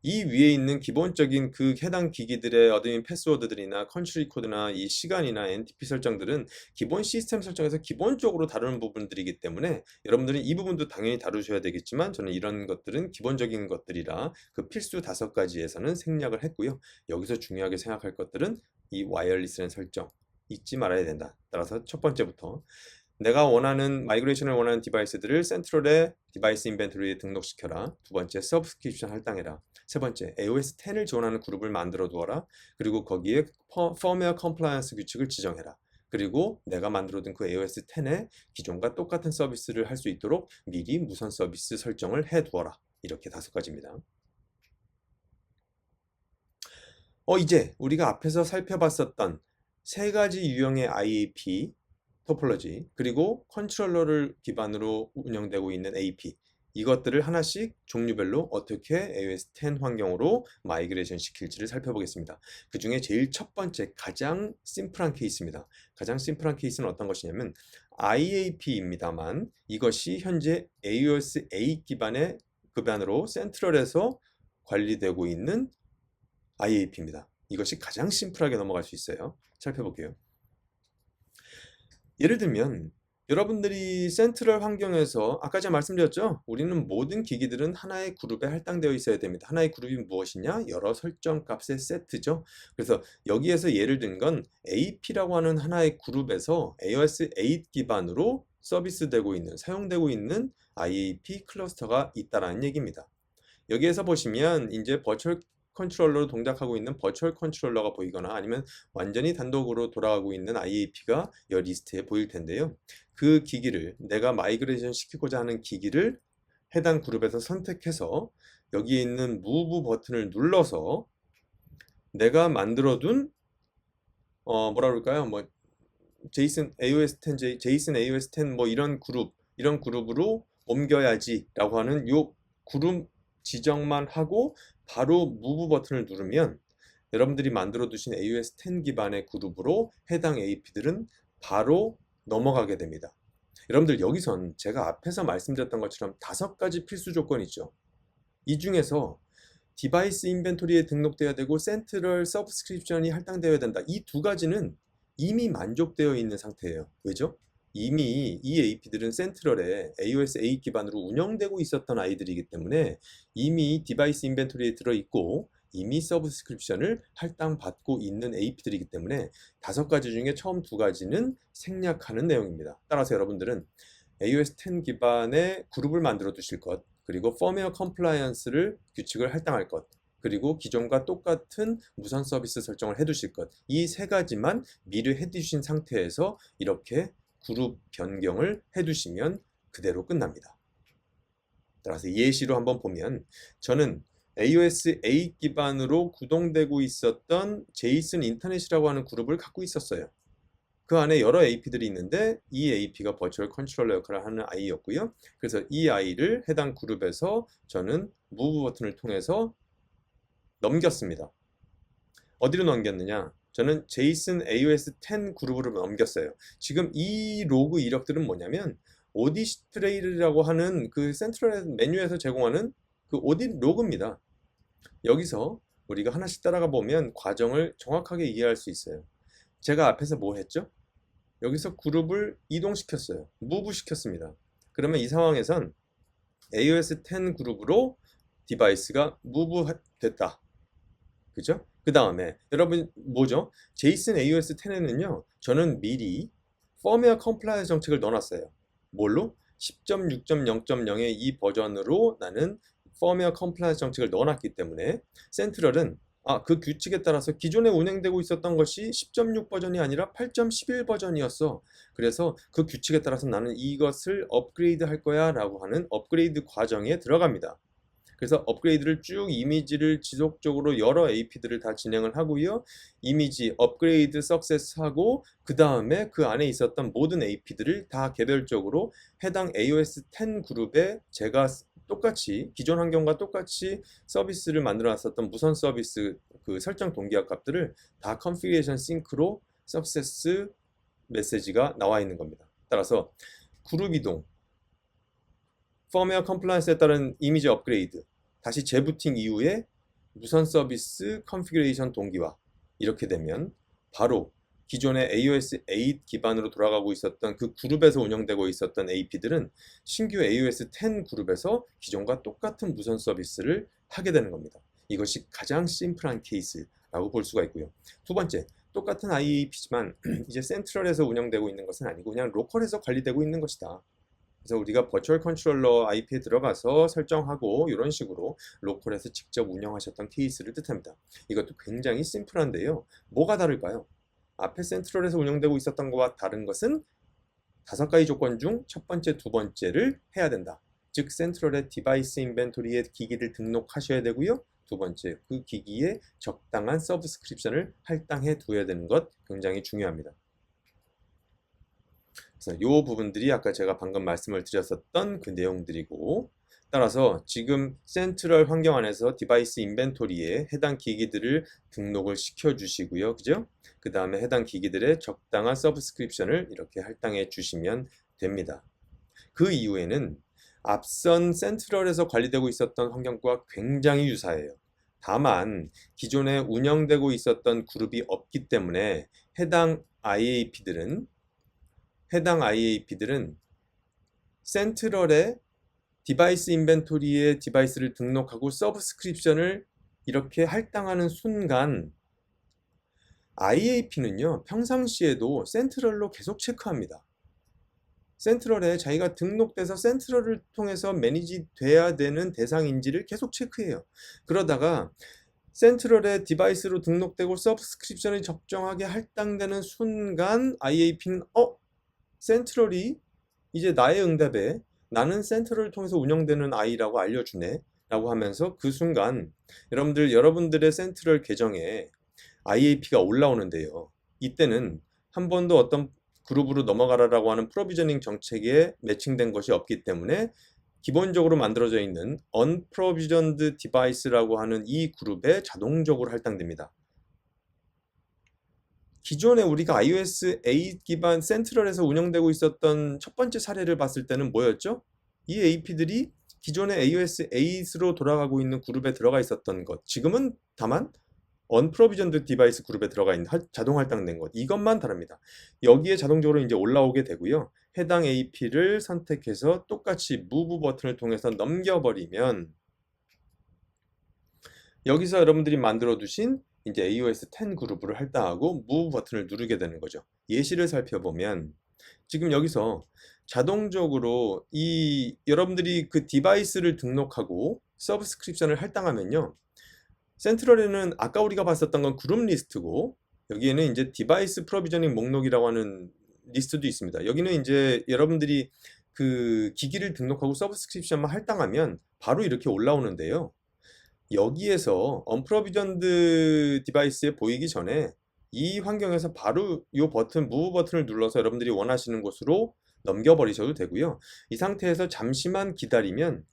이 위에 있는 기본적인 그 해당 기기들의 어드민 패스워드들이나 컨트리 코드나 이 시간이나 NTP 설정들은 기본 시스템 설정에서 기본적으로 다루는 부분들이기 때문에 여러분들은 이 부분도 당연히 다루셔야 되겠지만 저는 이런 것들은 기본적인 것들이라 그 필수 다섯 가지에서는 생략을 했고요. 여기서 중요하게 생각할 것들은 이 와이어리스라는 설정 잊지 말아야 된다. 따라서 첫 번째부터 내가 마이그레이션을 원하는 디바이스들을 센트럴의 디바이스 인벤토리에 등록시켜라. 두 번째, 서브스크립션 할당해라. 세 번째, AOS 10을 지원하는 그룹을 만들어 두어라. 그리고 거기에 firmware compliance 규칙을 지정해라. 그리고 내가 만들어둔 그 AOS 10에 기존과 똑같은 서비스를 할 수 있도록 미리 무선 서비스 설정을 해 두어라. 이렇게 다섯 가지입니다. 이제 우리가 앞에서 살펴봤었던 세 가지 유형의 IAP, 토폴로지, 그리고 컨트롤러를 기반으로 운영되고 있는 AP, 이것들을 하나씩 종류별로 어떻게 iOS 10 환경으로 마이그레이션 시킬지를 살펴보겠습니다. 그 중에 제일 첫 번째 가장 심플한 케이스입니다. 가장 심플한 케이스는 어떤 것이냐면 IAP입니다만 이것이 현재 iOS 8 기반의 기반으로 센트럴에서 관리되고 있는 IAP입니다. 이것이 가장 심플하게 넘어갈 수 있어요. 살펴볼게요. 예를 들면 여러분들이 센트럴 환경에서 아까 제가 말씀드렸죠? 우리는 모든 기기들은 하나의 그룹에 할당되어 있어야 됩니다. 하나의 그룹이 무엇이냐? 여러 설정 값의 세트죠. 그래서 여기에서 예를 든 건 AP라고 하는 하나의 그룹에서 iOS 8 기반으로 서비스되고 있는, 사용되고 있는 IAP 클러스터가 있다라는 얘기입니다. 여기에서 보시면 이제 버추얼 컨트롤러로 동작하고 있는 버추얼 컨트롤러가 보이거나 아니면 완전히 단독으로 돌아가고 있는 IAP가 이 리스트에 보일 텐데요. 그 기기를 내가 마이그레이션 시키고자 하는 기기를 해당 그룹에서 선택해서 여기에 있는 무브 버튼을 눌러서 내가 만들어둔 뭐라 그럴까요? 뭐 제이슨 iOS 10, 제이슨 iOS 10 뭐 이런 그룹으로 옮겨야지라고 하는 요 그룹 지정만 하고 바로 무브 버튼을 누르면 여러분들이 만들어 두신 iOS 10 기반의 그룹으로 해당 AP들은 바로 넘어가게 됩니다. 여러분들 여기선 제가 앞에서 말씀드렸던 것처럼 5가지 필수 조건이 있죠. 이 중에서 디바이스 인벤토리에 등록되어야 되고 센트럴 서브스크립션이 할당되어야 된다. 이 2가지는 이미 만족되어 있는 상태예요. 왜죠? 이미 이 AP들은 센트럴에 iOS 8 기반으로 운영되고 있었던 아이들이기 때문에 이미 디바이스 인벤토리에 들어있고 이미 서브스크립션을 할당받고 있는 AP들이기 때문에 5가지 중에 처음 2가지는 생략하는 내용입니다. 따라서 여러분들은 iOS 10 기반의 그룹을 만들어 두실 것, 그리고 펌웨어 컴플라이언스를 규칙을 할당할 것, 그리고 기존과 똑같은 무선 서비스 설정을 해두실 것, 이 3가지만 미리 해두신 상태에서 이렇게 그룹 변경을 해두시면 그대로 끝납니다. 따라서 예시로 한번 보면 저는 iOS 8 기반으로 구동되고 있었던 제이슨 인터넷이라고 하는 그룹을 갖고 있었어요. 그 안에 여러 AP들이 있는데 이 AP가 버추얼 컨트롤러 역할을 하는 아이였고요. 그래서 이 아이를 해당 그룹에서 저는 무브 버튼을 통해서 넘겼습니다. 어디로 넘겼느냐? 저는 제이슨 iOS 10 그룹으로 넘겼어요. 지금 이 로그 이력들은 뭐냐면 오디스트레이라고 하는 그 센트럴 메뉴에서 제공하는 그 오디 로그입니다. 여기서 우리가 하나씩 따라가 보면 과정을 정확하게 이해할 수 있어요. 제가 앞에서 뭐 했죠? 여기서 그룹을 이동시켰어요. 무브 시켰습니다. 그러면 이 상황에선 iOS 10 그룹으로 디바이스가 무브 됐다. 그죠? 그 다음에 여러분 뭐죠? 제이슨 iOS 10에는요 저는 미리 펌웨어 컴플라이언스 정책을 넣어놨어요. 뭘로? 10.6.0.0의 이 버전으로 나는 펌웨어 컴플라이언스 정책을 넣어놨기 때문에 센트럴은 그 규칙에 따라서 기존에 운행되고 있었던 것이 10.6 버전이 아니라 8.11 버전이었어. 그래서 그 규칙에 따라서 나는 이것을 업그레이드 할 거야 라고 하는 업그레이드 과정에 들어갑니다. 그래서 업그레이드를 쭉 이미지를 지속적으로 여러 AP들을 다 진행을 하고요. 이미지 업그레이드 석세스하고 그 다음에 그 안에 있었던 모든 AP들을 다 개별적으로 해당 iOS 10 그룹에 제가 똑같이 기존 환경과 똑같이 서비스를 만들어 놨었던 무선 서비스 그 설정 동기화 값들을 다 컨피그레이션 싱크로 석세스 메시지가 나와 있는 겁니다. 따라서 그룹 이동, 펌웨어 컴플라이언스에 따른 이미지 업그레이드, 다시 재부팅 이후에 무선 서비스 컨피그레이션 동기화, 이렇게 되면 바로 기존의 iOS 8 기반으로 돌아가고 있었던 그 그룹에서 운영되고 있었던 AP들은 신규 iOS 10 그룹에서 기존과 똑같은 무선 서비스를 하게 되는 겁니다. 이것이 가장 심플한 케이스라고 볼 수가 있고요. 두 번째, 똑같은 IAP지만 이제 센트럴에서 운영되고 있는 것은 아니고 그냥 로컬에서 관리되고 있는 것이다. 그래서 우리가 버추얼 컨트롤러 IP에 들어가서 설정하고 이런 식으로 로컬에서 직접 운영하셨던 케이스를 뜻합니다. 이것도 굉장히 심플한데요. 뭐가 다를까요? 앞에 센트럴에서 운영되고 있었던 것과 다른 것은 5가지 조건 중 첫 번째, 두 번째를 해야 된다. 즉 센트럴의 디바이스 인벤토리에 기기를 등록하셔야 되고요. 두 번째, 그 기기에 적당한 서브스크립션을 할당해 두어야 되는 것 굉장히 중요합니다. 그래서 이 부분들이 아까 제가 방금 말씀을 드렸었던 그 내용들이고, 따라서 지금 센트럴 환경 안에서 디바이스 인벤토리에 해당 기기들을 등록을 시켜 주시고요. 그죠? 그 다음에 해당 기기들의 적당한 서브스크립션을 이렇게 할당해 주시면 됩니다. 그 이후에는 앞선 센트럴에서 관리되고 있었던 환경과 굉장히 유사해요. 다만 기존에 운영되고 있었던 그룹이 없기 때문에 해당 IAP들은 센트럴에 디바이스 인벤토리에 디바이스를 등록하고 서브스크립션을 이렇게 할당하는 순간 IAP는요, 평상시에도 센트럴로 계속 체크합니다. 센트럴에 자기가 등록돼서 센트럴을 통해서 매니지 돼야 되는 대상인지를 계속 체크해요. 그러다가 센트럴에 디바이스로 등록되고 서브스크립션이 적정하게 할당되는 순간 IAP는 센트럴이 이제 나의 응답에 나는 센트럴을 통해서 운영되는 아이라고 알려주네 라고 하면서 그 순간 여러분들의 센트럴 계정에 IAP가 올라오는데요. 이때는 한 번도 어떤 그룹으로 넘어가라라고 하는 프로비저닝 정책에 매칭된 것이 없기 때문에 기본적으로 만들어져 있는 Unprovisioned Device라고 하는 이 그룹에 자동적으로 할당됩니다. 기존에 우리가 iOS 8 기반 센트럴에서 운영되고 있었던 첫 번째 사례를 봤을 때는 뭐였죠? 이 AP들이 기존의 iOS 8으로 돌아가고 있는 그룹에 들어가 있었던 것. 지금은 다만 Unprovisioned Device 그룹에 들어가 있는 자동 할당된 것. 이것만 다릅니다. 여기에 자동적으로 이제 올라오게 되고요. 해당 AP를 선택해서 똑같이 Move 버튼을 통해서 넘겨버리면 여기서 여러분들이 만들어 두신 이제 iOS 10 그룹을 할당하고 Move 버튼을 누르게 되는 거죠. 예시를 살펴보면 지금 여기서 자동적으로 여러분들이 그 디바이스를 등록하고 서브스크립션을 할당하면요. 센트럴에는 아까 우리가 봤었던 건 그룹 리스트고 여기에는 이제 디바이스 프로비저닝 목록이라고 하는 리스트도 있습니다. 여기는 이제 여러분들이 그 기기를 등록하고 서브스크립션만 할당하면 바로 이렇게 올라오는데요. 여기에서 언프로비전드 디바이스에 보이기 전에 이 환경에서 바로 이 버튼, 무브 버튼을 눌러서 여러분들이 원하시는 곳으로 넘겨버리셔도 되고요. 이 상태에서 잠시만 기다리면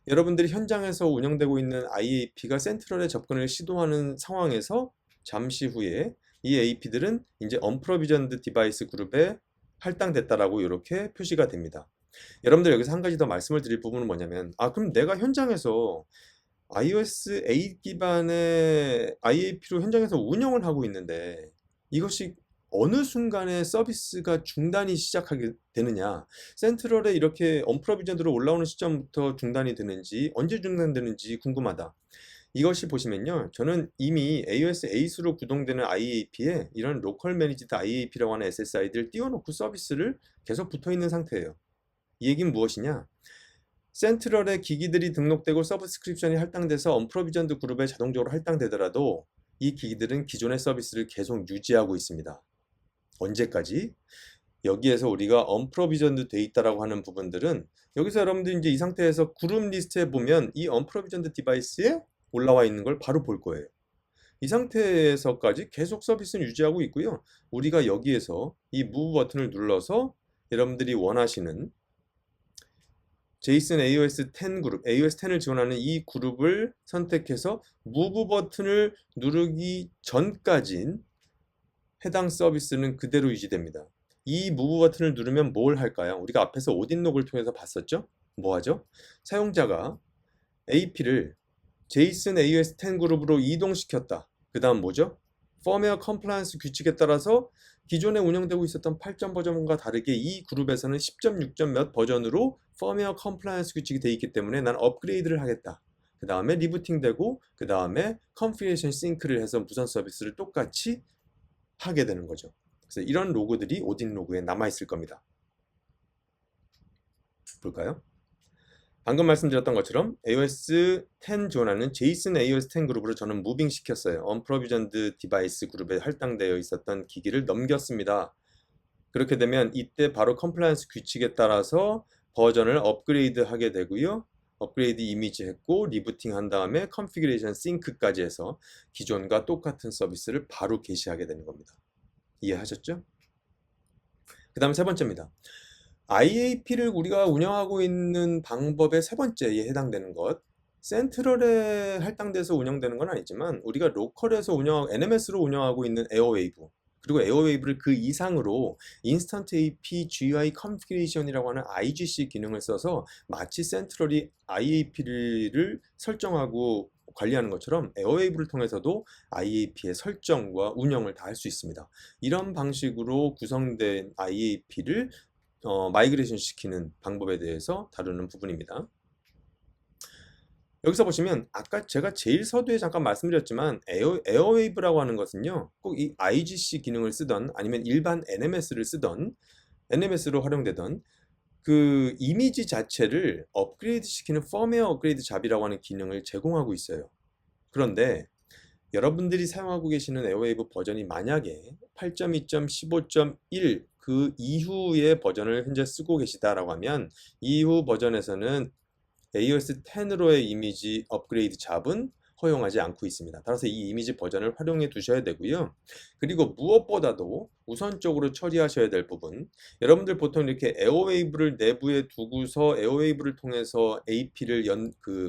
여러분들이 현장에서 운영되고 있는 IAP가 센트럴에 접근을 시도하는 상황에서 잠시 후에 이 AP들은 이제 언프로비전드 디바이스 그룹에 할당됐다라고 이렇게 표시가 됩니다. 여러분들 여기서 한 가지 더 말씀을 드릴 부분은 뭐냐면 그럼 내가 현장에서 iOS 8 기반의 IAP로 현장에서 운영을 하고 있는데 이것이 어느 순간에 서비스가 중단이 시작하게 되느냐, 센트럴에 이렇게 언프로비전드로 올라오는 시점부터 중단이 되는지 언제 중단되는지 궁금하다. 이것이 보시면요, 저는 이미 iOS 8으로 구동되는 IAP에 이런 로컬 매니지드 IAP라고 하는 SSID를 띄워놓고 서비스를 계속 붙어있는 상태예요. 이 얘기는 무엇이냐? 센트럴에 기기들이 등록되고 서브스크립션이 할당돼서 언프로비전드 그룹에 자동적으로 할당되더라도 이 기기들은 기존의 서비스를 계속 유지하고 있습니다. 언제까지? 여기에서 우리가 언프로비전드 돼 있다라고 하는 부분들은 여기서 여러분들이 이제 이 상태에서 그룹 리스트에 보면 이 언프로비전드 디바이스에 올라와 있는 걸 바로 볼 거예요. 이 상태에서까지 계속 서비스는 유지하고 있고요. 우리가 여기에서 이 무브 버튼을 눌러서 여러분들이 원하시는 JSON AOS 10 그룹, AOS 10을 지원하는 이 그룹을 선택해서 무브 버튼을 누르기 전까진 해당 서비스는 그대로 유지됩니다. 이 무브 버튼을 누르면 뭘 할까요? 우리가 앞에서 오딘록을 통해서 봤었죠? 뭐 하죠? 사용자가 AP를 JSON AOS 10 그룹으로 이동시켰다. 그 다음 뭐죠? 펌웨어 컴플라이언스 규칙에 따라서 기존에 운영되고 있었던 8점 버전과 다르게 이 그룹에서는 10.6점 몇 버전으로 펌웨어 컴플라이언스 규칙이 되어 있기 때문에 난 업그레이드를 하겠다. 그 다음에 리부팅 되고 그 다음에 컨피그레이션 싱크를 해서 무선 서비스를 똑같이 하게 되는 거죠. 그래서 이런 로그들이 오딘 로그에 남아 있을 겁니다. 볼까요? 방금 말씀드렸던 것처럼 iOS 10 지원하는 JSON AOS 10 그룹으로 저는 무빙 시켰어요. Unprovisioned Device 그룹에 할당되어 있었던 기기를 넘겼습니다. 그렇게 되면 이때 바로 컴플라이언스 규칙에 따라서 버전을 업그레이드 하게 되고요. 업그레이드 이미지 했고 리부팅 한 다음에 컨피그레이션 싱크까지 해서 기존과 똑같은 서비스를 바로 게시하게 되는 겁니다. 이해하셨죠? 그 다음 세 번째입니다. IAP를 우리가 운영하고 있는 방법의 세 번째에 해당되는 것. 센트럴에 할당돼서 운영되는 건 아니지만 우리가 로컬에서 NMS로 운영하고 있는 에어웨이브, 그리고 에어웨이브를 그 이상으로 인스턴트 AP GUI 컨피그레이션이라고 하는 IGC 기능을 써서 마치 센트럴이 IAP를 설정하고 관리하는 것처럼 에어웨이브를 통해서도 IAP의 설정과 운영을 다 할 수 있습니다. 이런 방식으로 구성된 IAP를 마이그레이션 시키는 방법에 대해서 다루는 부분입니다. 여기서 보시면 아까 제가 제일 서두에 잠깐 말씀드렸지만 에어웨이브라고 하는 것은요, 꼭 이 IGC 기능을 쓰던 아니면 일반 NMS를 쓰던 NMS로 활용되던 그 이미지 자체를 업그레이드 시키는 펌웨어 업그레이드 잡이라고 하는 기능을 제공하고 있어요. 그런데 여러분들이 사용하고 계시는 에어웨이브 버전이 만약에 8.2.15.1 그 이후의 버전을 현재 쓰고 계시다라고 하면 이후 버전에서는 AOS 10으로의 이미지 업그레이드 잡은 허용하지 않고 있습니다. 따라서 이 이미지 버전을 활용해 두셔야 되고요. 그리고 무엇보다도 우선적으로 처리하셔야 될 부분, 여러분들 보통 이렇게 에어웨이브를 내부에 두고서 에어웨이브를 통해서 AP를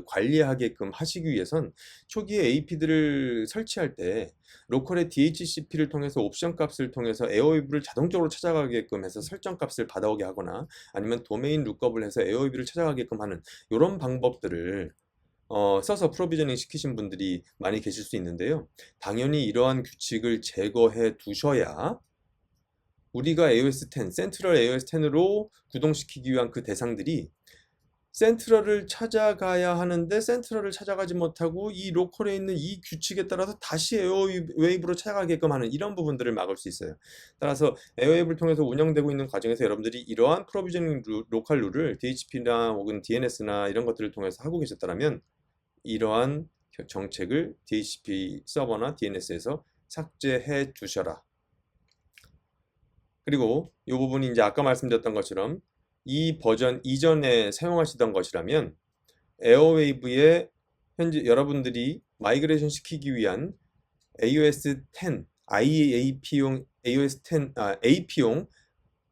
관리하게끔 하시기 위해선 초기에 AP들을 설치할 때 로컬의 DHCP를 통해서 옵션 값을 통해서 에어웨이브를 자동적으로 찾아가게끔 해서 설정 값을 받아오게 하거나 아니면 도메인 룩업을 해서 에어웨이브를 찾아가게끔 하는 이런 방법들을 써서 프로비저닝 시키신 분들이 많이 계실 수 있는데요. 당연히 이러한 규칙을 제거해 두셔야 우리가 AOS 10, 센트럴 AOS 10으로 구동시키기 위한 그 대상들이 센트럴을 찾아가야 하는데 센트럴을 찾아가지 못하고 이 로컬에 있는 이 규칙에 따라서 다시 에어웨이브로 찾아가게끔 하는 이런 부분들을 막을 수 있어요. 따라서 에어웨이브를 통해서 운영되고 있는 과정에서 여러분들이 이러한 프로비저닝 로컬 룰을 DHCP나 혹은 DNS나 이런 것들을 통해서 하고 계셨다면 이러한 정책을 DHCP 서버나 DNS에서 삭제해 두셔라. 그리고 이 부분이 이제 아까 말씀드렸던 것처럼 이 버전 이전에 사용하시던 것이라면 에어웨이브에 현재 여러분들이 마이그레이션 시키기 위한 AOS 10, IAP용 AOS 10, AP용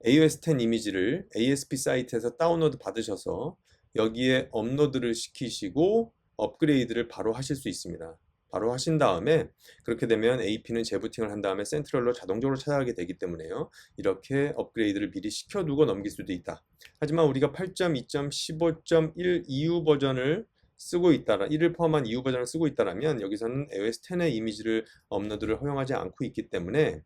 AOS 10 이미지를 ASP 사이트에서 다운로드 받으셔서 여기에 업로드를 시키시고 업그레이드를 바로 하실 수 있습니다. 바로 하신 다음에 그렇게 되면 AP는 재부팅을 한 다음에 센트럴로 자동적으로 찾아가게 되기 때문에요. 이렇게 업그레이드를 미리 시켜두고 넘길 수도 있다. 하지만 우리가 8.2.15.1 이후 버전을 쓰고 있다라 1을 포함한 이후 버전을 쓰고 있다라면 여기서는 AOS 10의 이미지를 업로드를 허용하지 않고 있기 때문에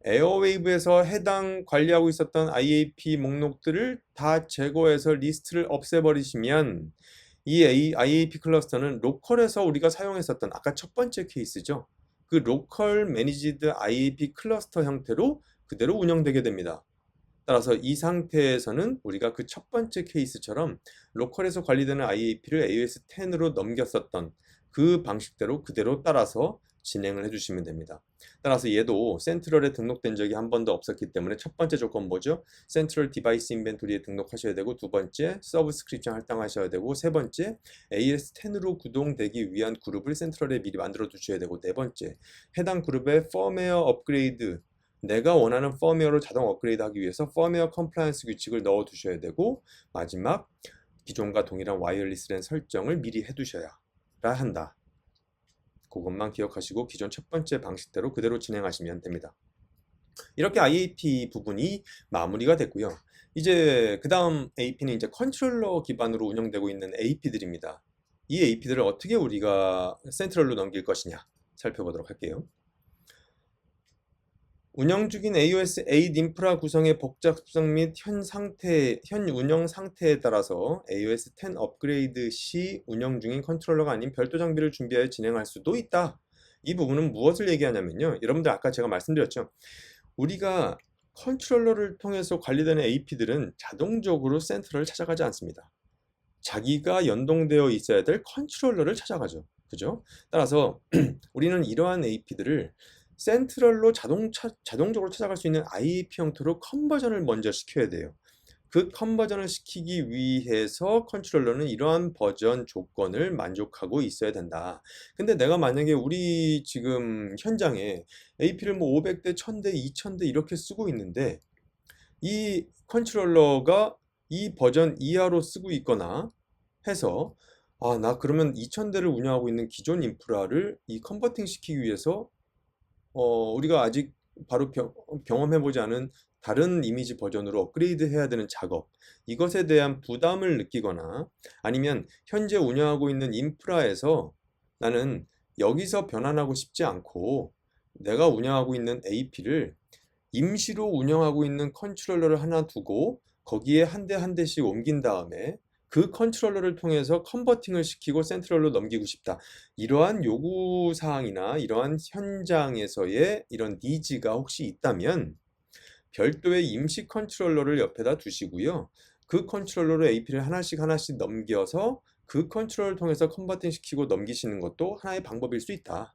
에어웨이브에서 해당 관리하고 있었던 IAP 목록들을 다 제거해서 리스트를 없애버리시면 이 IAP 클러스터는 로컬에서 우리가 사용했었던 아까 첫 번째 케이스죠. 그 로컬 매니지드 IAP 클러스터 형태로 그대로 운영되게 됩니다. 따라서 이 상태에서는 우리가 그 첫 번째 케이스처럼 로컬에서 관리되는 IAP를 AOS 10으로 넘겼었던 그 방식대로 그대로 따라서 진행을 해주시면 됩니다. 따라서 얘도 센트럴에 등록된 적이 한 번도 없었기 때문에 첫 번째 조건 뭐죠? 센트럴 디바이스 인벤토리에 등록하셔야 되고, 두 번째 서브스크립션 할당하셔야 되고, 세 번째 AS 10으로 구동되기 위한 그룹을 센트럴에 미리 만들어 두셔야 되고, 네 번째 해당 그룹의 펌웨어 업그레이드, 내가 원하는 펌웨어로 자동 업그레이드 하기 위해서 펌웨어 컴플라이언스 규칙을 넣어 두셔야 되고, 마지막 기존과 동일한 와이어리스 랜 설정을 미리 해 두셔야 한다. 그것만 기억하시고 기존 첫 번째 방식대로 그대로 진행하시면 됩니다. 이렇게 IAP 부분이 마무리가 됐고요. 이제 그 다음 AP는 이제 컨트롤러 기반으로 운영되고 있는 AP들입니다. 이 AP들을 어떻게 우리가 센트럴로 넘길 것이냐 살펴보도록 할게요. 운영 중인 AOS 8 인프라 구성의 복잡성 및 현 운영 상태에 따라서 AOS 10 업그레이드 시 운영 중인 컨트롤러가 아닌 별도 장비를 준비하여 진행할 수도 있다. 이 부분은 무엇을 얘기하냐면요. 여러분들 아까 제가 말씀드렸죠. 우리가 컨트롤러를 통해서 관리되는 AP들은 자동적으로 센트럴을 찾아가지 않습니다. 자기가 연동되어 있어야 될 컨트롤러를 찾아가죠. 그죠? 따라서 우리는 이러한 AP들을 센트럴로 자동적으로 찾아갈 수 있는 IAP 형태로 컨버전을 먼저 시켜야 돼요. 그 컨버전을 시키기 위해서 컨트롤러는 이러한 버전 조건을 만족하고 있어야 된다. 근데 내가 만약에 우리 지금 현장에 AP를 뭐 500대, 1000대, 2000대 이렇게 쓰고 있는데 이 컨트롤러가 이 버전 이하로 쓰고 있거나 해서 나 그러면 2000대를 운영하고 있는 기존 인프라를 이 컨버팅 시키기 위해서 우리가 아직 바로 경험해보지 않은 다른 이미지 버전으로 업그레이드 해야 되는 작업, 이것에 대한 부담을 느끼거나 아니면 현재 운영하고 있는 인프라에서 나는 여기서 변환하고 싶지 않고 내가 운영하고 있는 AP를 임시로 운영하고 있는 컨트롤러를 하나 두고 거기에 한 대 한 대씩 옮긴 다음에 그 컨트롤러를 통해서 컨버팅을 시키고 센트럴로 넘기고 싶다. 이러한 요구사항이나 이러한 현장에서의 이런 니즈가 혹시 있다면 별도의 임시 컨트롤러를 옆에다 두시고요. 그 컨트롤러로 AP를 하나씩 하나씩 넘겨서 그 컨트롤을 통해서 컨버팅 시키고 넘기시는 것도 하나의 방법일 수 있다.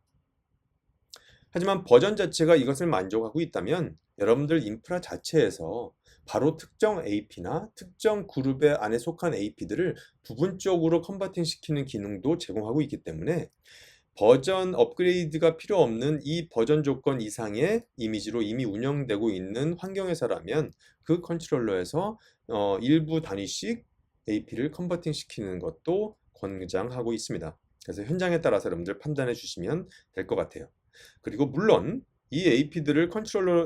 하지만 버전 자체가 이것을 만족하고 있다면 여러분들 인프라 자체에서 바로 특정 AP나 특정 그룹의 안에 속한 AP들을 부분적으로 컨버팅 시키는 기능도 제공하고 있기 때문에 버전 업그레이드가 필요 없는 이 버전 조건 이상의 이미지로 이미 운영되고 있는 환경에서라면 그 컨트롤러에서 일부 단위씩 AP를 컨버팅 시키는 것도 권장하고 있습니다. 그래서 현장에 따라서 여러분들 판단해 주시면 될 것 같아요. 그리고 물론 이 AP들을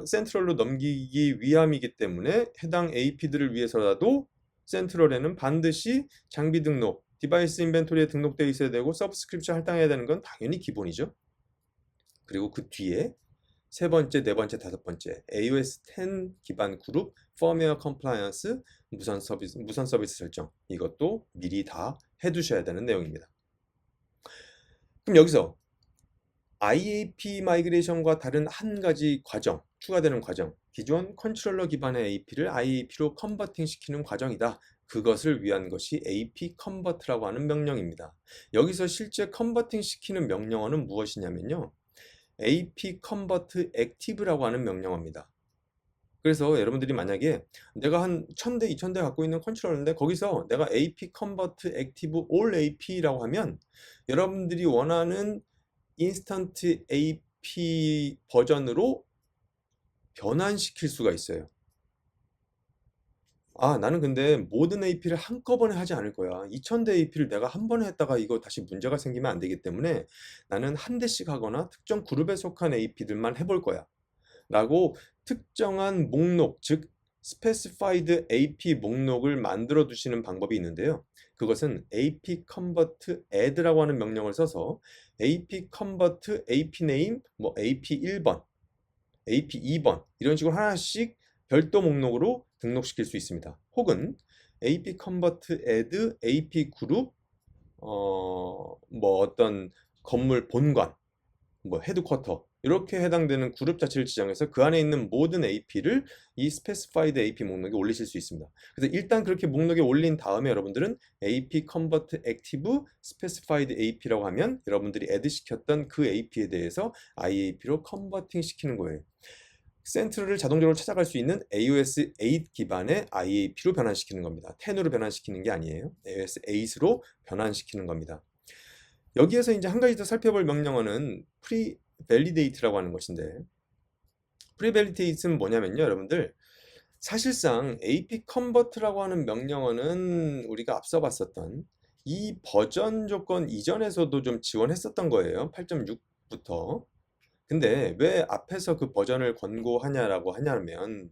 센트럴로 넘기기 위함이기 때문에 해당 AP들을 위해서라도 센트럴에는 반드시 장비 등록, 디바이스 인벤토리에 등록되어 있어야 되고 서브스크립션 할당해야 되는 건 당연히 기본이죠. 그리고 그 뒤에 세 번째, 네 번째, 다섯 번째 AOS 10 기반 그룹 펌웨어 컴플라이언스 무선 서비스 설정, 이것도 미리 다 해두셔야 되는 내용입니다. 그럼 여기서 IAP 마이그레이션과 다른 한 가지 과정, 추가되는 과정, 기존 컨트롤러 기반의 AP를 IAP로 컨버팅 시키는 과정이다. 그것을 위한 것이 AP 컨버트라고 하는 명령입니다. 여기서 실제 컨버팅 시키는 명령어는 무엇이냐면요, AP 컨버트 액티브라고 하는 명령어입니다. 그래서 여러분들이 만약에 내가 한 1000대, 2000대 갖고 있는 컨트롤러인데 거기서 내가 AP 컨버트 액티브 올 AP라고 하면 여러분들이 원하는 인스턴트 AP 버전으로 변환시킬 수가 있어요. 나는 근데 모든 AP를 한꺼번에 하지 않을 거야. 2000대 AP를 내가 한 번에 했다가 이거 다시 문제가 생기면 안 되기 때문에 나는 한 대씩 하거나 특정 그룹에 속한 AP들만 해볼 거야. 라고 특정한 목록, 즉 Specified AP 목록을 만들어 두시는 방법이 있는데요. 그것은 AP convert add라고 하는 명령을 써서 AP convert AP name, 뭐 AP 1번, AP 2번 이런 식으로 하나씩 별도 목록으로 등록시킬 수 있습니다. 혹은 AP convert add AP group, 뭐 어떤 건물 본관, 뭐 헤드쿼터, 이렇게 해당되는 그룹 자체를 지정해서 그 안에 있는 모든 AP를 이 Specified AP 목록에 올리실 수 있습니다. 그래서 일단 그렇게 목록에 올린 다음에 여러분들은 AP Convert Active Specified AP라고 하면 여러분들이 add 시켰던 그 AP에 대해서 IAP로 컨버팅 시키는 거예요. 센트럴을 자동적으로 찾아갈 수 있는 AOS 8 기반의 IAP로 변환시키는 겁니다. 10으로 변환시키는 게 아니에요. AOS 8으로 변환시키는 겁니다. 여기에서 이제 한 가지 더 살펴볼 명령어는 pre-validate라고 하는 것인데, pre-validate는 뭐냐면요, 여러분들 사실상 AP convert라고 하는 명령어는 우리가 앞서 봤었던 이 버전 조건 이전에서도 좀 지원했었던 거예요. 8.6부터. 근데 왜 앞에서 그 버전을 권고하냐라고 하냐면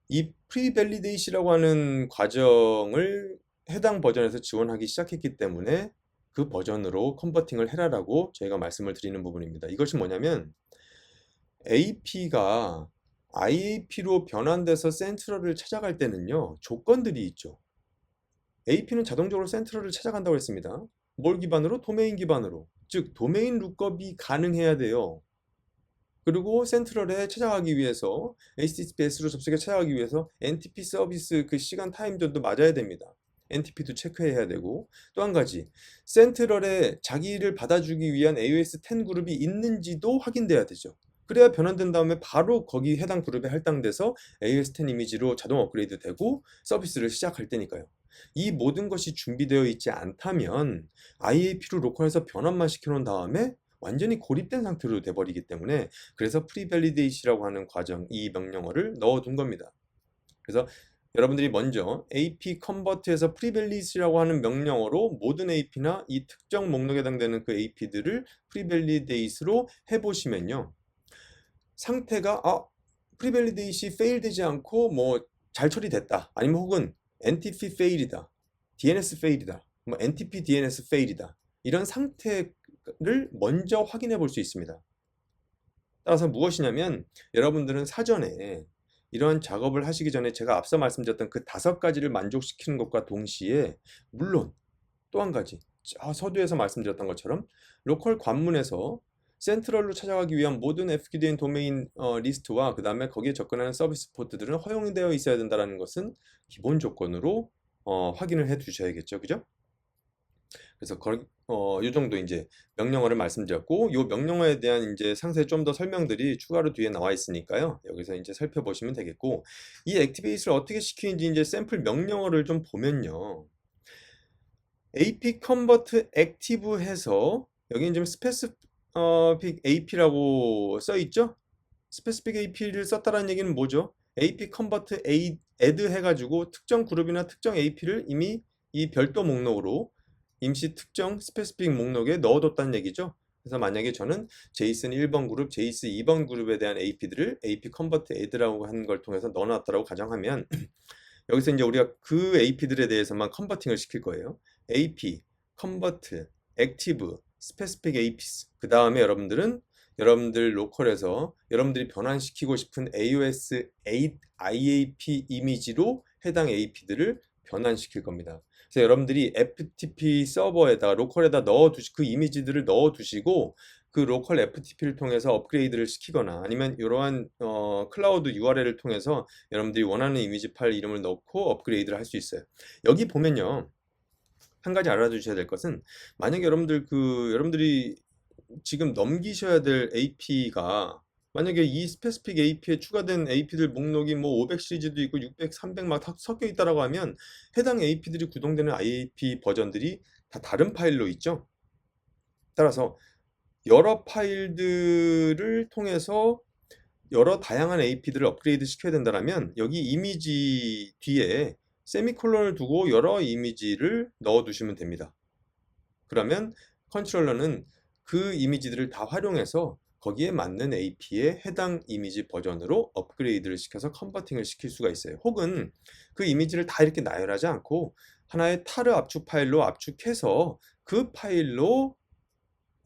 이 pre-validate라고 하는 과정을 해당 버전에서 지원하기 시작했기 때문에 그 버전으로 컨버팅을 해라라고 저희가 말씀을 드리는 부분입니다. 이것이 뭐냐면 AP가 IAP로 변환돼서 센트럴을 찾아갈 때는요, 조건들이 있죠. AP는 자동적으로 센트럴을 찾아간다고 했습니다. 뭘 기반으로? 도메인 기반으로. 즉 도메인 룩업이 가능해야 돼요. 그리고 센트럴에 찾아가기 위해서 HTTPS로 접속해 찾아가기 위해서 NTP 서비스 그 시간 타임존도 맞아야 됩니다. NTP도 체크해야 되고, 또 한 가지 센트럴에 자기를 받아주기 위한 AOS 10 그룹이 있는지도 확인돼야 되죠. 그래야 변환된 다음에 바로 거기 해당 그룹에 할당돼서 AOS 10 이미지로 자동 업그레이드 되고 서비스를 시작할 때니까요. 이 모든 것이 준비되어 있지 않다면 IAP로 로컬에서 변환만 시켜놓은 다음에 완전히 고립된 상태로 돼버리기 때문에, 그래서 프리밸리데이시라고 하는 과정, 이 명령어를 넣어둔 겁니다. 그래서 여러분들이 먼저 ap convert에서 prevalid라고 하는 명령어로 모든 ap나 이 특정 목록에 해당되는 그 ap들을 prevalidate로 해보시면요. 상태가 prevalidate이 fail 되지 않고 뭐 잘 처리됐다. 아니면 혹은 NTP fail이다. DNS fail이다. 뭐 NTP DNS fail이다. 이런 상태를 먼저 확인해 볼 수 있습니다. 따라서 무엇이냐면 여러분들은 사전에 이러한 작업을 하시기 전에 제가 앞서 말씀드렸던 그 5가지를 만족시키는 것과 동시에 물론 또 한 가지 서두에서 말씀드렸던 것처럼 로컬 관문에서 센트럴로 찾아가기 위한 모든 FQDN 도메인 리스트와 그 다음에 거기에 접근하는 서비스 포트들은 허용되어 있어야 된다는 것은 기본 조건으로 확인을 해 두셔야겠죠. 그죠? 그래서 이 정도 이제 명령어를 말씀드렸고, 이 명령어에 대한 이제 상세 좀 더 설명들이 추가로 뒤에 나와 있으니까요. 여기서 이제 살펴보시면 되겠고, 이 액티베이스를 어떻게 시키는지 이제 샘플 명령어를 좀 보면요. AP convert active 해서 여기 지금 specific AP라고 써 있죠? specific AP를 썼다는 얘기는 뭐죠? AP convert add 해가지고 특정 그룹이나 특정 AP를 이미 이 별도 목록으로 임시 특정 스페시픽 목록에 넣어뒀다는 얘기죠. 그래서 만약에 저는 제이슨 1번 그룹, 제이슨 2번 그룹에 대한 AP들을 AP convert add라고 하는 걸 통해서 넣어놨다고 가정하면 여기서 이제 우리가 그 AP들에 대해서만 컨버팅을 시킬 거예요. AP, convert, active, specific APs. 그 다음에 여러분들 로컬에서 여러분들이 변환시키고 싶은 AOS 8 IAP 이미지로 해당 AP들을 변환시킬 겁니다. 그래서 여러분들이 FTP 서버에다 로컬에다 그 이미지들을 넣어두시고 그 로컬 FTP를 통해서 업그레이드를 시키거나 아니면 이러한 클라우드 URL을 통해서 여러분들이 원하는 이미지 파일 이름을 넣고 업그레이드를 할 수 있어요. 여기 보면요. 한 가지 알아두셔야 될 것은 만약에 여러분들이 지금 넘기셔야 될 AP가 만약에 이 스페시픽 AP에 추가된 AP들 목록이 뭐 500 시리즈도 있고 600, 300 막 섞여 있다라고 하면 해당 AP들이 구동되는 IAP 버전들이 다 다른 파일로 있죠. 따라서 여러 파일들을 통해서 여러 다양한 AP들을 업그레이드 시켜야 된다면 여기 이미지 뒤에 세미콜론을 두고 여러 이미지를 넣어 두시면 됩니다. 그러면 컨트롤러는 그 이미지들을 다 활용해서 거기에 맞는 AP에 해당 이미지 버전으로 업그레이드를 시켜서 컨버팅을 시킬 수가 있어요. 혹은 그 이미지를 다 이렇게 나열하지 않고 하나의 타르 압축 파일로 압축해서 그 파일로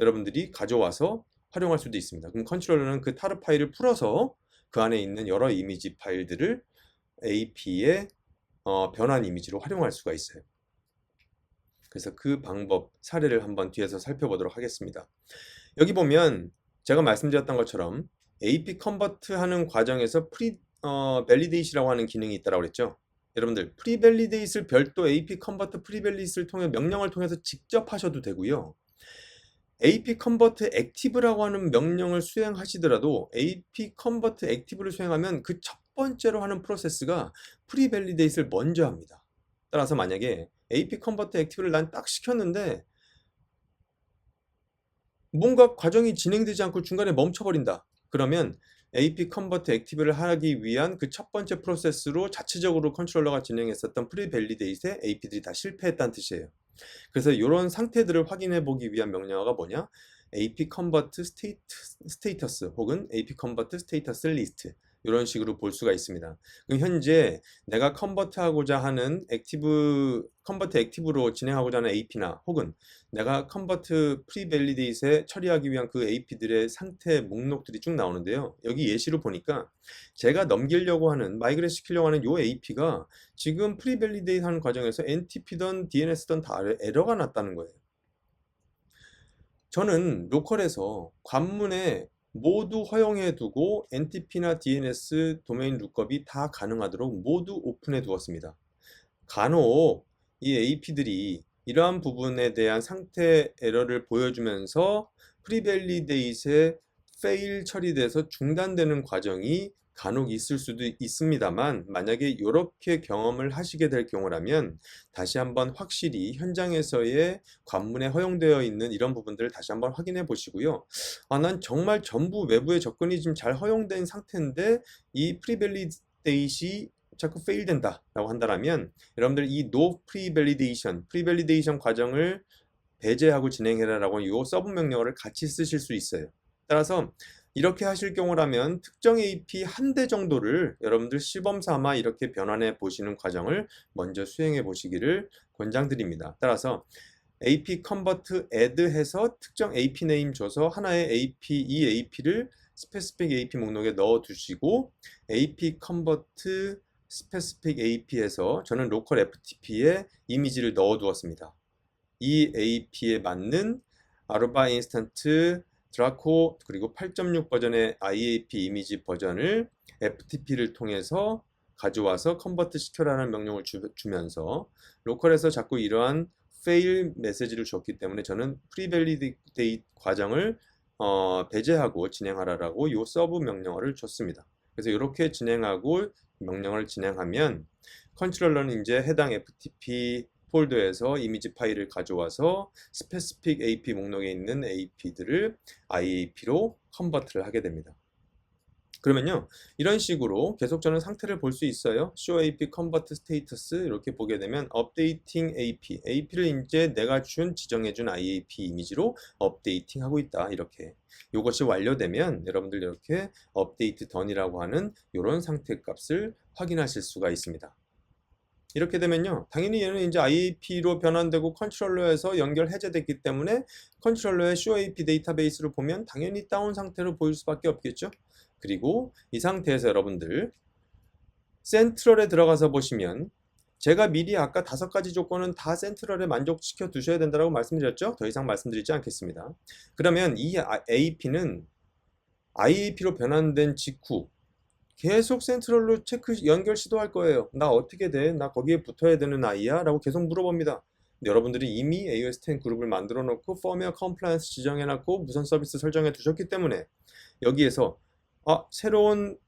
여러분들이 가져와서 활용할 수도 있습니다. 그럼 컨트롤러는 그 타르 파일을 풀어서 그 안에 있는 여러 이미지 파일들을 AP의 변환 이미지로 활용할 수가 있어요. 그래서 그 방법 사례를 한번 뒤에서 살펴보도록 하겠습니다. 여기 보면 제가 말씀드렸던 것처럼 AP 컨버트 하는 과정에서 validate이라고 하는 기능이 있다고 그랬죠. 여러분들 prevalidate을 별도 AP 컨버트 prevalidate를 통해 명령을 통해서 직접 하셔도 되고요. AP convert active라고 하는 명령을 수행하시더라도 AP convert active를 수행하면 그 첫 번째로 하는 프로세스가 prevalidate을 먼저 합니다. 따라서 만약에 AP convert active를 난 딱 시켰는데 뭔가 과정이 진행되지 않고 중간에 멈춰버린다. 그러면 AP convert active를 하기 위한 그 첫 번째 프로세스로 자체적으로 컨트롤러가 진행했었던 prevalidate에 AP들이 다 실패했다는 뜻이에요. 그래서 이런 상태들을 확인해 보기 위한 명령어가 뭐냐? AP convert status 혹은 AP convert status list 이런 식으로 볼 수가 있습니다. 그럼 현재 내가 컨버트하고자 하는 컨버트 액티브로 진행하고자 하는 AP나 혹은 내가 컨버트 프리밸리데이트에 처리하기 위한 그 AP들의 상태 목록들이 쭉 나오는데요. 여기 예시로 보니까 제가 넘기려고 하는 마이그레이트 시키려고 하는 이 AP가 지금 프리밸리데이트 하는 과정에서 NTP든 DNS든 다 에러가 났다는 거예요. 저는 로컬에서 관문에 모두 허용해 두고 NTP나 DNS 도메인 룩업이 다 가능하도록 모두 오픈해 두었습니다. 간혹 이 AP들이 이러한 부분에 대한 상태 에러를 보여주면서 프리밸리데이트에 페일 처리돼서 중단되는 과정이 간혹 있을 수도 있습니다만 만약에 이렇게 경험을 하시게 될 경우라면 다시 한번 확실히 현장에서의 관문에 허용되어 있는 이런 부분들을 다시 한번 확인해 보시고요. 난 정말 전부 외부의 접근이 지금 잘 허용된 상태인데 이 프리밸리데이트이 자꾸 fail 된다라고 한다면 여러분들 이 no pre-validation 과정을 배제하고 진행해라라고 이 서브 명령어를 같이 쓰실 수 있어요. 따라서 이렇게 하실 경우라면 특정 AP 한 대 정도를 여러분들 시범 삼아 이렇게 변환해 보시는 과정을 먼저 수행해 보시기를 권장드립니다. 따라서 AP convert add 해서 특정 AP 네임 줘서 하나의 AP, 이 AP를 specific AP 목록에 넣어 두시고 AP convert specific AP에서 저는 local FTP에 이미지를 넣어 두었습니다. 이 AP에 맞는 아루바 인스턴트 드라코 그리고 8.6 버전의 IAP 이미지 버전을 FTP를 통해서 가져와서 컨버트 시켜라는 명령을 주면서 로컬에서 자꾸 이러한 fail 메시지를 줬기 때문에 저는 pre-validate 과정을 배제하고 진행하라라고 이 서브 명령어를 줬습니다. 그래서 이렇게 진행하고 명령을 진행하면 컨트롤러는 이제 해당 FTP 폴더에서 이미지 파일을 가져와서 스페시픽 AP 목록에 있는 AP들을 IAP로 컨버트를 하게 됩니다. 그러면요, 이런 식으로 계속 저는 상태를 볼 수 있어요. show AP convert status 이렇게 보게 되면 updating AP를 이제 내가 지정해준 IAP 이미지로 업데이팅 하고 있다. 이렇게 이것이 완료되면 여러분들 이렇게 update done이라고 하는 이런 상태 값을 확인하실 수가 있습니다. 이렇게 되면요, 당연히 얘는 이제 IAP로 변환되고 컨트롤러에서 연결 해제됐기 때문에 컨트롤러의 ShowAP 데이터베이스를 보면 당연히 다운 상태로 보일 수밖에 없겠죠. 그리고 이 상태에서 여러분들 센트럴에 들어가서 보시면 제가 미리 아까 5가지 조건은 다 센트럴에 만족시켜 두셔야 된다고 말씀드렸죠. 더 이상 말씀드리지 않겠습니다. 그러면 이 AP는 IAP로 변환된 직후 계속 센트럴로 연결 시도할 거예요. 나 어떻게 돼? 나 거기에 붙어야 되는 아이야? 라고 계속 물어봅니다. 여러분들이 이미 AOS 10 그룹을 만들어 놓고 firmware compliance 지정해 놨고 무선 서비스 설정해 두셨기 때문에 여기에서 새로운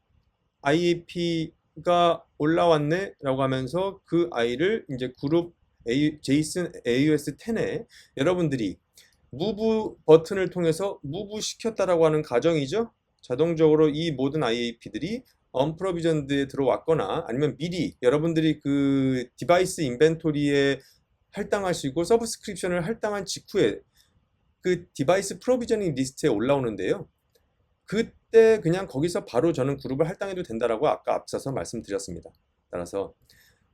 IAP가 올라왔네 라고 하면서 그 아이를 이제 그룹 제이슨 AOS 10에 여러분들이 무브 버튼을 통해서 무브 시켰다라고 하는 가정이죠. 자동적으로 이 모든 IAP들이 언프로비전드에 들어왔거나 아니면 미리 여러분들이 그 디바이스 인벤토리에 할당하시고 서브스크립션을 할당한 직후에 그 디바이스 프로비저닝 리스트에 올라오는데요. 그때 그냥 거기서 바로 저는 그룹을 할당해도 된다라고 아까 앞서서 말씀드렸습니다. 따라서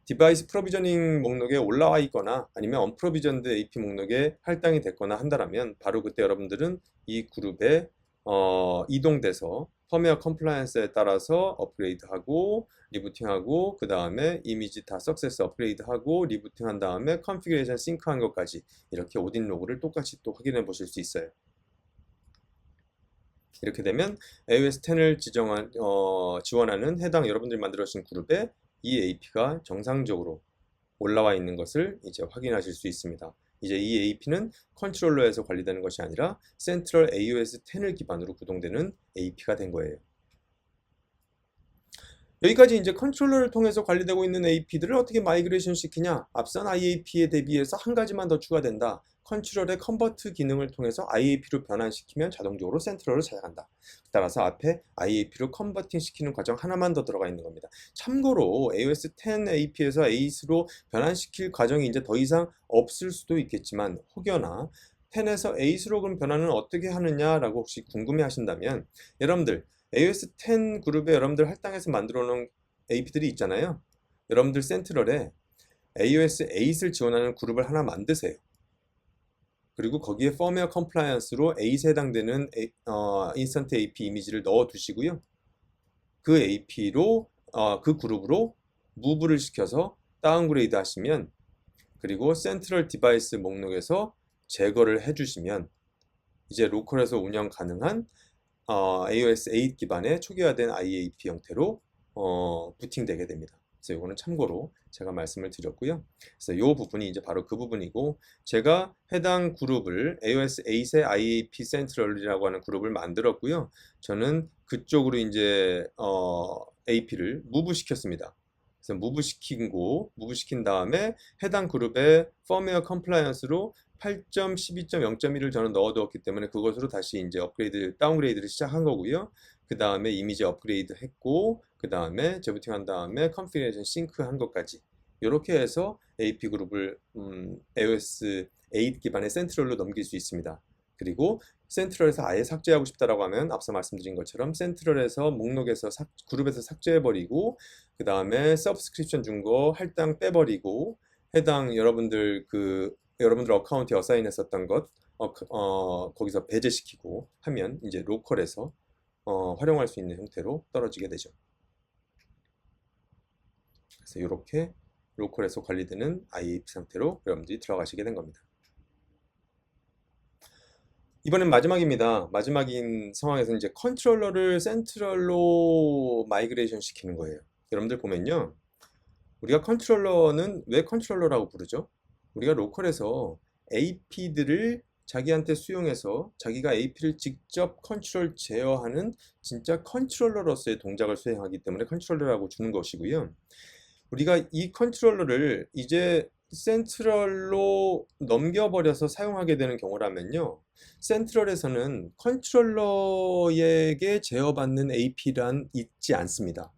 디바이스 프로비저닝 목록에 올라와 있거나 아니면 언프로비전드 AP 목록에 할당이 됐거나 한다면 바로 그때 여러분들은 이 그룹에 이동돼서 펌웨어 컴플라이언스에 따라서 업그레이드하고 리부팅하고 그 다음에 이미지 다 석세스 업그레이드하고 리부팅한 다음에 컨피그레이션 싱크한 것까지 이렇게 오딘 로그를 똑같이 또 확인해 보실 수 있어요. 이렇게 되면 AOS 10을 지원하는 해당 여러분들이 만들어주신 그룹에 이 AP가 정상적으로 올라와 있는 것을 이제 확인하실 수 있습니다. 이제 이 AP는 컨트롤러에서 관리되는 것이 아니라 센트럴 AOS 10을 기반으로 구동되는 AP가 된 거예요. 여기까지 이제 컨트롤러를 통해서 관리되고 있는 AP들을 어떻게 마이그레이션 시키냐? 앞선 IAP에 대비해서 한 가지만 더 추가된다. 컨트롤의 컨버트 기능을 통해서 IAP로 변환시키면 자동적으로 센트럴을 찾아간다. 따라서 앞에 IAP로 컨버팅 시키는 과정 하나만 더 들어가 있는 겁니다. 참고로 AOS 10 AP에서 ACE로 변환시킬 과정이 이제 더 이상 없을 수도 있겠지만 혹여나 10에서 ACE로 그럼 변환은 어떻게 하느냐라고 혹시 궁금해 하신다면 여러분들 AOS 10 그룹에 여러분들 할당해서 만들어 놓은 AP들이 있잖아요. 여러분들 센트럴에 AOS 8을 지원하는 그룹을 하나 만드세요. 그리고 거기에 firmware compliance로 8에 해당되는 인스턴트 AP 이미지를 넣어 두시고요. 그 AP로 그 그룹으로 무브를 시켜서 다운그레이드 하시면 그리고 센트럴 디바이스 목록에서 제거를 해주시면 이제 로컬에서 운영 가능한 AOS 8 기반의 초기화된 IAP 형태로 부팅되게 됩니다. 그래서 이거는 참고로 제가 말씀을 드렸고요. 그래서 이 부분이 이제 바로 그 부분이고 제가 해당 그룹을 AOS 8의 IAP 센트럴이라고 하는 그룹을 만들었고요. 저는 그쪽으로 이제 AP를 무브 시켰습니다. 그래서 무브 시킨 다음에 해당 그룹의 firmware compliance로 8.12.0.1을 저는 넣어두었기 때문에 그것으로 다시 이제 다운그레이드를 시작한 거고요. 그 다음에 이미지 업그레이드 했고, 그 다음에 재부팅한 다음에 컨피그레이션 싱크 한 것까지 이렇게 해서 AP 그룹을 iOS 8 기반의 센트럴로 넘길 수 있습니다. 그리고 센트럴에서 아예 삭제하고 싶다라고 하면 앞서 말씀드린 것처럼 센트럴에서 목록에서 그룹에서 삭제해버리고 그 다음에 서브스크립션 준 거 할당 빼버리고 해당 여러분들 어카운트에 어사인했었던 것 거기서 배제시키고 하면 이제 로컬에서 활용할 수 있는 형태로 떨어지게 되죠. 그래서 이렇게 로컬에서 관리되는 IAP 상태로 여러분들이 들어가시게 된 겁니다. 이번엔 마지막입니다. 마지막인 상황에서 이제 컨트롤러를 센트럴로 마이그레이션 시키는 거예요. 여러분들 보면요. 우리가 컨트롤러는 왜 컨트롤러라고 부르죠? 우리가 로컬에서 AP들을 자기한테 수용해서 자기가 AP를 직접 컨트롤 제어하는 진짜 컨트롤러로서의 동작을 수행하기 때문에 컨트롤러라고 주는 것이고요. 우리가 이 컨트롤러를 이제 센트럴로 넘겨버려서 사용하게 되는 경우라면요. 센트럴에서는 컨트롤러에게 제어받는 AP란 있지 않습니다.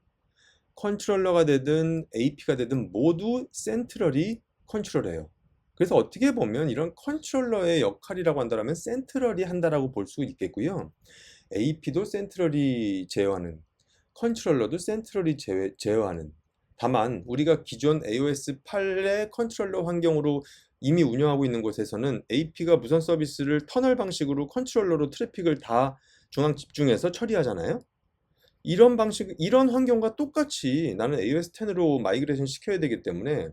컨트롤러가 되든 AP가 되든 모두 센트럴이 컨트롤해요. 그래서 어떻게 보면 이런 컨트롤러의 역할이라고 한다면 센트럴이 한다라고 볼 수 있겠고요. AP도 센트럴이 제어하는, 컨트롤러도 센트럴이 제어하는. 다만 우리가 기존 iOS 8의 컨트롤러 환경으로 이미 운영하고 있는 곳에서는 AP가 무선 서비스를 터널 방식으로 컨트롤러로 트래픽을 다 중앙 집중해서 처리하잖아요. 이런 환경과 똑같이 나는 iOS 10으로 마이그레이션 시켜야 되기 때문에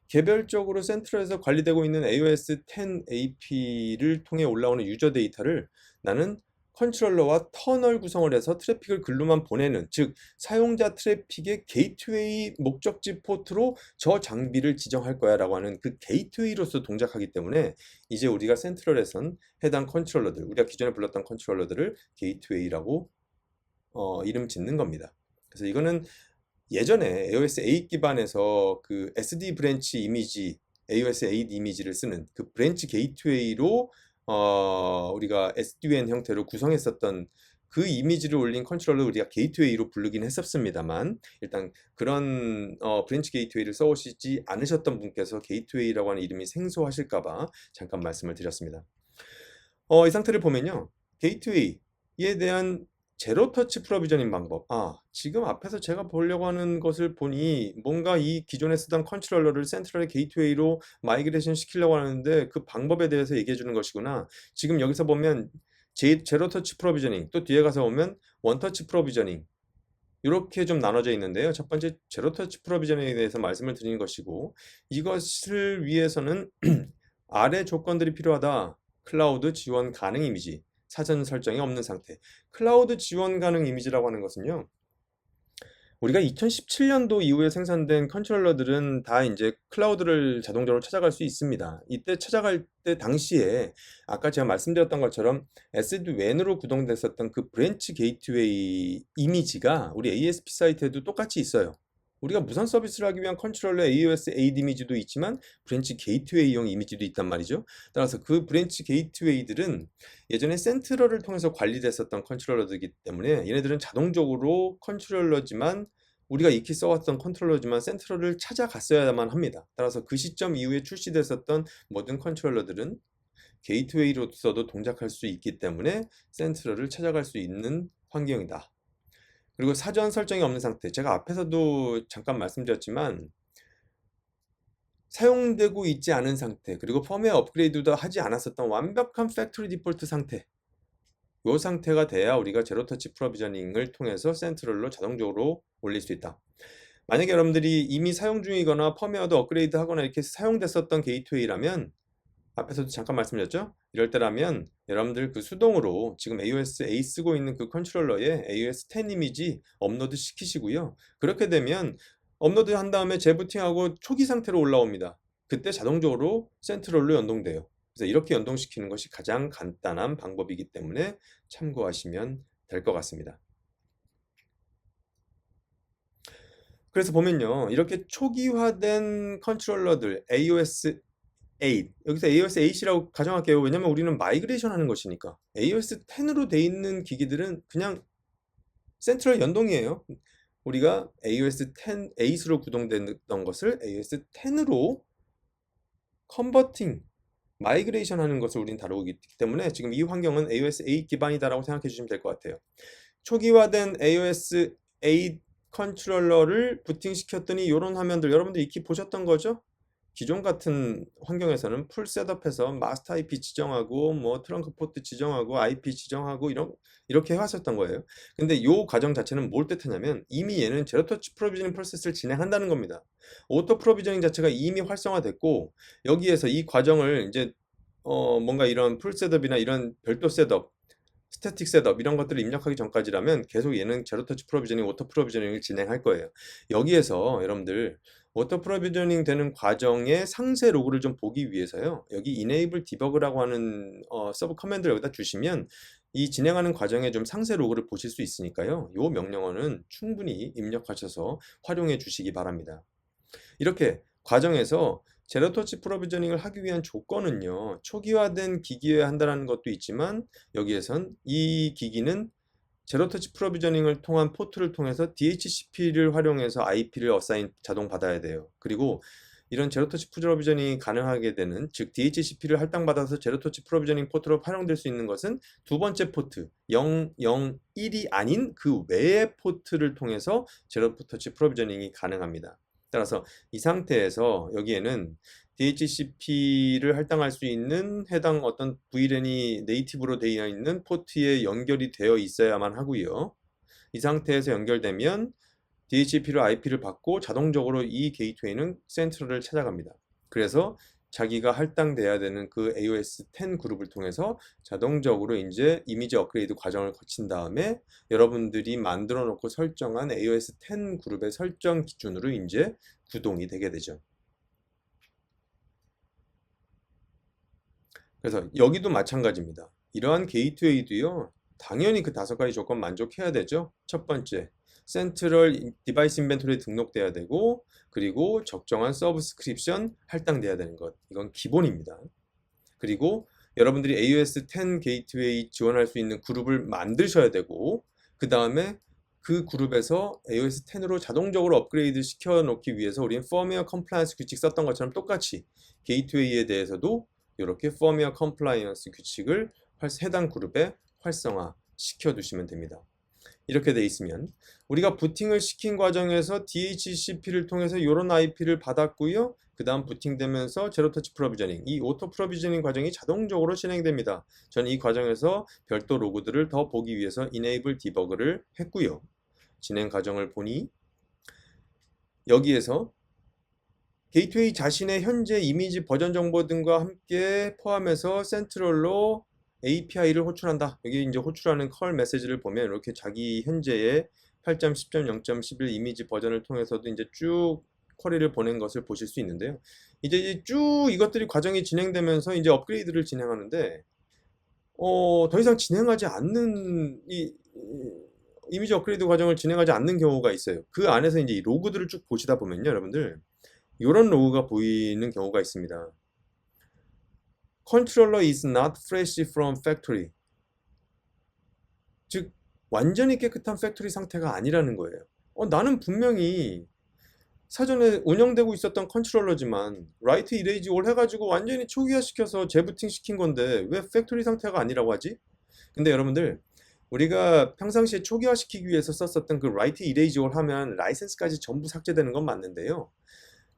개별적으로 센트럴에서 관리되고 있는 iOS 10 AP를 통해 올라오는 유저 데이터를 나는 컨트롤러와 터널 구성을 해서 트래픽을 글로만 보내는, 즉 사용자 트래픽의 게이트웨이 목적지 포트로 저 장비를 지정할 거야 라고 하는 그 게이트웨이로서 동작하기 때문에 이제 우리가 센트럴에선 해당 컨트롤러들, 우리가 기존에 불렀던 컨트롤러들을 게이트웨이라고 이름 짓는 겁니다. 그래서 이거는 예전에 iOS 8 기반에서 그 SD 브랜치 이미지, iOS 8 이미지를 쓰는 그 브랜치 게이트웨이로 우리가 SDN 형태로 구성했었던 그 이미지를 올린 컨트롤러 우리가 게이트웨이로 부르긴 했었습니다만 일단 그런 브랜치 게이트웨이를 써오시지 않으셨던 분께서 게이트웨이라고 하는 이름이 생소하실까봐 잠깐 말씀을 드렸습니다. 이 상태를 보면요. 게이트웨이에 대한 제로 터치 프로비저닝 방법. 지금 앞에서 제가 보려고 하는 것을 보니 뭔가 이 기존에 쓰던 컨트롤러를 센트럴의 게이트웨이로 마이그레이션 시키려고 하는데 그 방법에 대해서 얘기해 주는 것이구나. 지금 여기서 보면 제로 터치 프로비저닝, 또 뒤에 가서 보면 원 터치 프로비저닝 이렇게 좀 나눠져 있는데요. 첫 번째 제로 터치 프로비저닝에 대해서 말씀을 드리는 것이고 이것을 위해서는 아래 조건들이 필요하다. 클라우드 지원 가능 이미지, 사전 설정이 없는 상태. 클라우드 지원 가능 이미지라고 하는 것은요. 우리가 2017년도 이후에 생산된 컨트롤러들은 다 이제 클라우드를 자동적으로 찾아갈 수 있습니다. 이때 찾아갈 때 당시에 아까 제가 말씀드렸던 것처럼 SD-WAN으로 구동됐었던 그 브랜치 게이트웨이 이미지가 우리 ASP 사이트에도 똑같이 있어요. 우리가 무선 서비스를 하기 위한 컨트롤러 iOS 8 이미지도 있지만 브랜치 게이트웨이용 이미지도 있단 말이죠. 따라서 그 브랜치 게이트웨이들은 예전에 센트럴을 통해서 관리됐었던 컨트롤러들이기 때문에 얘네들은 자동적으로 컨트롤러지만 우리가 익히 써왔던 컨트롤러지만 센트럴을 찾아갔어야만 합니다. 따라서 그 시점 이후에 출시됐었던 모든 컨트롤러들은 게이트웨이로서도 동작할 수 있기 때문에 센트럴을 찾아갈 수 있는 환경이다. 그리고 사전 설정이 없는 상태. 제가 앞에서도 잠깐 말씀드렸지만 사용되고 있지 않은 상태, 그리고 펌웨어 업그레이드도 하지 않았었던 완벽한 팩토리 디폴트 상태. 이 상태가 돼야 우리가 제로 터치 프로비저닝을 통해서 센트럴로 자동적으로 올릴 수 있다. 만약에 여러분들이 이미 사용 중이거나 펌웨어도 업그레이드 하거나 이렇게 사용됐었던 게이트웨이라면 앞에서도 잠깐 말씀드렸죠? 이럴 때라면 여러분들 그 수동으로 지금 iOS 8 쓰고 있는 그 컨트롤러에 iOS 10 이미지 업로드 시키시고요. 그렇게 되면 업로드 한 다음에 재부팅하고 초기 상태로 올라옵니다. 그때 자동적으로 센트럴로 연동돼요. 그래서 이렇게 연동시키는 것이 가장 간단한 방법이기 때문에 참고하시면 될 것 같습니다. 그래서 보면요. 이렇게 초기화된 컨트롤러들 iOS 8, 여기서 iOS 8이라고 가정할게요. 왜냐면 우리는 마이그레이션 하는 것이니까. iOS 10으로 돼 있는 기기들은 그냥 센트럴 연동이에요. 우리가 AOS 10, 8으로 구동됐던 것을 AOS 10으로 컨버팅, 마이그레이션 하는 것을 우린 다루기 때문에 지금 이 환경은 AOS 8 기반이다라고 생각해 주시면 될 것 같아요. 초기화된 AOS 8 컨트롤러를 부팅시켰더니 이런 화면들 여러분들 익히 보셨던 거죠? 기존 같은 환경에서는 풀 셋업해서 마스터 IP 지정하고 뭐 트렁크 포트 지정하고 IP 지정하고 이렇게 해왔었던 거예요. 근데 이 과정 자체는 뭘 뜻하냐면 이미 얘는 제로 터치 프로비저닝 프로세스를 진행한다는 겁니다. 오토 프로비저닝 자체가 이미 활성화됐고 여기에서 이 과정을 이제 뭔가 이런 풀 셋업이나 이런 별도 셋업 스태틱 셋업 이런 것들을 입력하기 전까지라면 계속 얘는 제로 터치 프로비저닝, 오토 프로비저닝을 진행할 거예요. 여기에서 여러분들 오토 프로비저닝 되는 과정의 상세 로그를 좀 보기 위해서요. 여기 enable debug라고 하는 서브 커맨드를 여기다 주시면 이 진행하는 과정에 좀 상세 로그를 보실 수 있으니까요. 이 명령어는 충분히 입력하셔서 활용해 주시기 바랍니다. 이렇게 과정에서 제로 터치 프로비저닝을 하기 위한 조건은요. 초기화된 기기에 한다는 것도 있지만 여기에선 이 기기는 제로 터치 프로비저닝을 통한 포트를 통해서 DHCP를 활용해서 IP를 어사인 자동 받아야 돼요. 그리고 이런 제로 터치 프로비저닝이 가능하게 되는 즉 DHCP를 할당받아서 제로 터치 프로비저닝 포트로 활용될 수 있는 것은 두 번째 포트 001이 아닌 그 외의 포트를 통해서 제로 터치 프로비저닝이 가능합니다. 따라서 이 상태에서 여기에는 DHCP를 할당할 수 있는 해당 어떤 VLAN이 네이티브로 되어 있는 포트에 연결이 되어 있어야만 하고요. 이 상태에서 연결되면 DHCP로 IP를 받고 자동적으로 이 게이트웨이는 센트럴을 찾아갑니다. 그래서 자기가 할당돼야 되는 그 AOS 10 그룹을 통해서 자동적으로 이제 이미지 업그레이드 과정을 거친 다음에 여러분들이 만들어 놓고 설정한 AOS 10 그룹의 설정 기준으로 이제 구동이 되게 되죠. 그래서 여기도 마찬가지입니다. 이러한 게이트웨이도요. 당연히 그 5가지 조건 만족해야 되죠. 첫 번째, 센트럴 디바이스 인벤토리에 등록돼야 되고 그리고 적정한 서브스크립션 할당돼야 되는 것. 이건 기본입니다. 그리고 여러분들이 AOS 10 게이트웨이 지원할 수 있는 그룹을 만드셔야 되고 그 다음에 그 그룹에서 AOS 10으로 자동적으로 업그레이드 시켜 놓기 위해서 우리는 펌웨어 컴플라이언스 규칙 썼던 것처럼 똑같이 게이트웨이에 대해서도 이렇게 펌웨어 컴플라이언스 규칙을 해당 그룹에 활성화 시켜 두시면 됩니다. 이렇게 돼 있으면 우리가 부팅을 시킨 과정에서 DHCP를 통해서 이런 IP를 받았고요. 그 다음 부팅되면서 제로 터치 프로비저닝, 이 오토 프로비저닝 과정이 자동적으로 진행됩니다. 저는 이 과정에서 별도 로그들을 더 보기 위해서 enable debug를 했고요. 진행 과정을 보니 여기에서 게이트웨이 자신의 현재 이미지 버전 정보 등과 함께 포함해서 센트럴로 API를 호출한다. 여기 이제 호출하는 컬 메시지를 보면 이렇게 자기 현재의 8.10.0.11 이미지 버전을 통해서도 이제 쭉 쿼리를 보낸 것을 보실 수 있는데요. 이제 쭉 이것들이 과정이 진행되면서 이제 업그레이드를 진행하는데 더 이상 진행하지 않는 이미지 업그레이드 과정을 진행하지 않는 경우가 있어요. 그 안에서 이제 이 로그들을 쭉 보시다 보면요, 여러분들 이런 로그가 보이는 경우가 있습니다. Controller is not fresh from factory. 즉 완전히 깨끗한 팩토리 상태가 아니라는 거예요. 나는 분명히 사전에 운영되고 있었던 컨트롤러지만 라이트 이레이지 올 해가지고 완전히 초기화시켜서 재부팅 시킨 건데 왜 팩토리 상태가 아니라고 하지? 근데 여러분들 우리가 평상시에 초기화시키기 위해서 썼었던 그 라이트 이레이지 올 하면 라이센스까지 전부 삭제되는 건 맞는데요.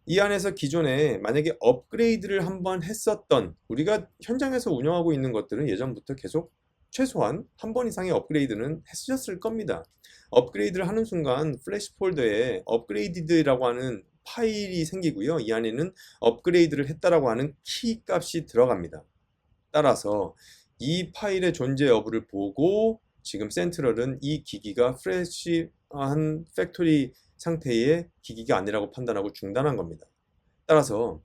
이 안에서 기존에 만약에 업그레이드를 한번 했었던 우리가 현장에서 운영하고 있는 것들은 예전부터 계속 최소한 한 번 이상의 업그레이드는 했으셨을 겁니다. 업그레이드를 하는 순간 플래시 폴더에 업그레이드라고 하는 파일이 생기고요. 이 안에는 업그레이드를 했다라고 하는 키 값이 들어갑니다. 따라서 이 파일의 존재 여부를 보고 지금 센트럴은 이 기기가 프레시한 팩토리 상태의 기기가 아니라고 판단하고 중단한 겁니다. 따라서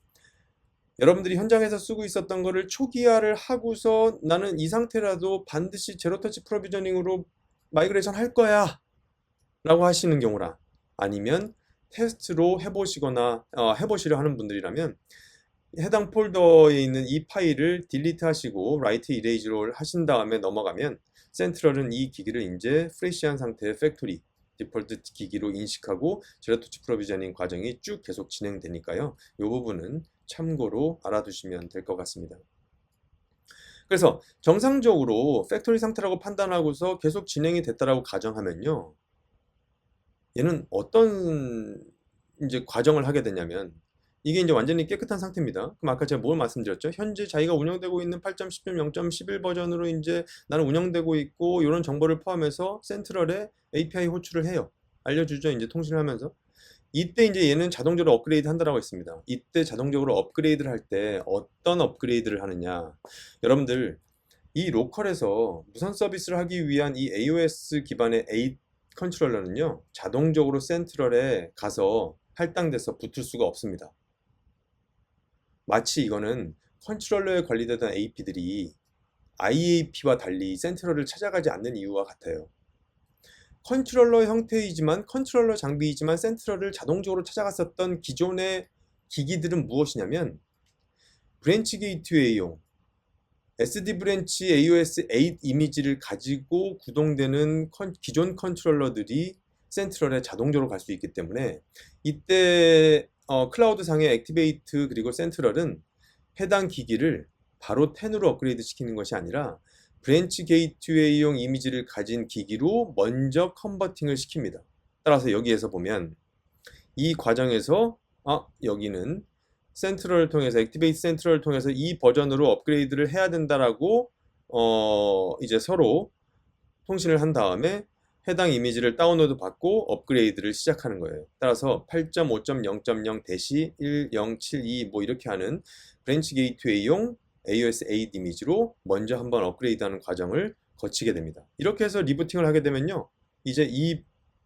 여러분들이 현장에서 쓰고 있었던 거를 초기화를 하고서 나는 이 상태라도 반드시 제로 터치 프로비저닝으로 마이그레이션 할 거야 라고 하시는 경우라 아니면 테스트로 해보시거나 해보시려 하는 분들이라면 해당 폴더에 있는 이 파일을 딜리트 하시고 라이트 이레이즈로 하신 다음에 넘어가면 센트럴은 이 기기를 이제 프레시한 상태의 팩토리 디폴트 기기로 인식하고 제로 터치 프로비저닝 과정이 쭉 계속 진행되니까요. 이 부분은 참고로 알아두시면 될 것 같습니다. 그래서 정상적으로 팩토리 상태라고 판단하고서 계속 진행이 됐다라고 가정하면요. 얘는 어떤 이제 과정을 하게 되냐면 이게 이제 완전히 깨끗한 상태입니다. 그럼 아까 제가 뭘 말씀드렸죠? 현재 자기가 운영되고 있는 8.10.0.11 버전으로 이제 나는 운영되고 있고 이런 정보를 포함해서 센트럴에 API 호출을 해요. 알려주죠. 이제 통신을 하면서. 이때 이제 얘는 자동적으로 업그레이드 한다라고 했습니다. 이때 자동적으로 업그레이드를 할 때 어떤 업그레이드를 하느냐. 여러분들 이 로컬에서 무선 서비스를 하기 위한 이 AOS 기반의 A 컨트롤러는요. 자동적으로 센트럴에 가서 할당돼서 붙을 수가 없습니다. 마치 이거는 컨트롤러에 관리되던 AP들이 IAP와 달리 센트럴을 찾아가지 않는 이유와 같아요. 컨트롤러 형태이지만 컨트롤러 장비이지만 센트럴을 자동적으로 찾아갔었던 기존의 기기들은 무엇이냐면 브랜치 게이트웨이용 SD 브랜치 AOS 8 이미지를 가지고 구동되는 기존 컨트롤러들이 센트럴에 자동적으로 갈 수 있기 때문에 이때 클라우드상의 액티베이트 그리고 센트럴은 해당 기기를 바로 10으로 업그레이드 시키는 것이 아니라 브랜치 게이트웨이용 이미지를 가진 기기로 먼저 컨버팅을 시킵니다. 따라서 여기에서 보면 이 과정에서 여기는 센트럴을 통해서 액티베이트 센트럴을 통해서 이 버전으로 업그레이드를 해야 된다라고 이제 서로 통신을 한 다음에 해당 이미지를 다운로드 받고 업그레이드를 시작하는 거예요. 따라서 8.5.0.0-1072 뭐 이렇게 하는 브랜치 게이트웨이용 AOS 8 이미지로 먼저 한번 업그레이드하는 과정을 거치게 됩니다. 이렇게 해서 리부팅을 하게 되면요. 이제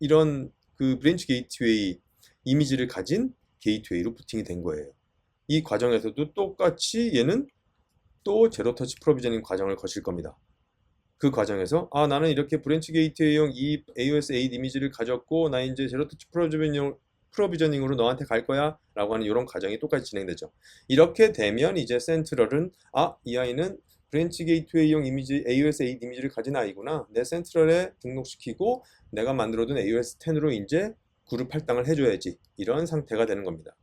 이런 그 브랜치 게이트웨이 이미지를 가진 게이트웨이로 부팅이 된 거예요. 이 과정에서도 똑같이 얘는 또 제로 터치 프로비저닝 과정을 거칠 겁니다. 그 과정에서 나는 이렇게 브랜치 게이트웨이용 이 AOS 8 이미지를 가졌고 나 이제 제로 터치 프로비저닝으로 너한테 갈 거야 라고 하는 이런 과정이 똑같이 진행되죠. 이렇게 되면 이제 센트럴은 이 아이는 브랜치 게이트웨이용 이미지 AOS 8 이미지를 가진 아이구나. 내 센트럴에 등록시키고 내가 만들어둔 AOS 10으로 이제 그룹 할당을 해줘야지. 이런 상태가 되는 겁니다.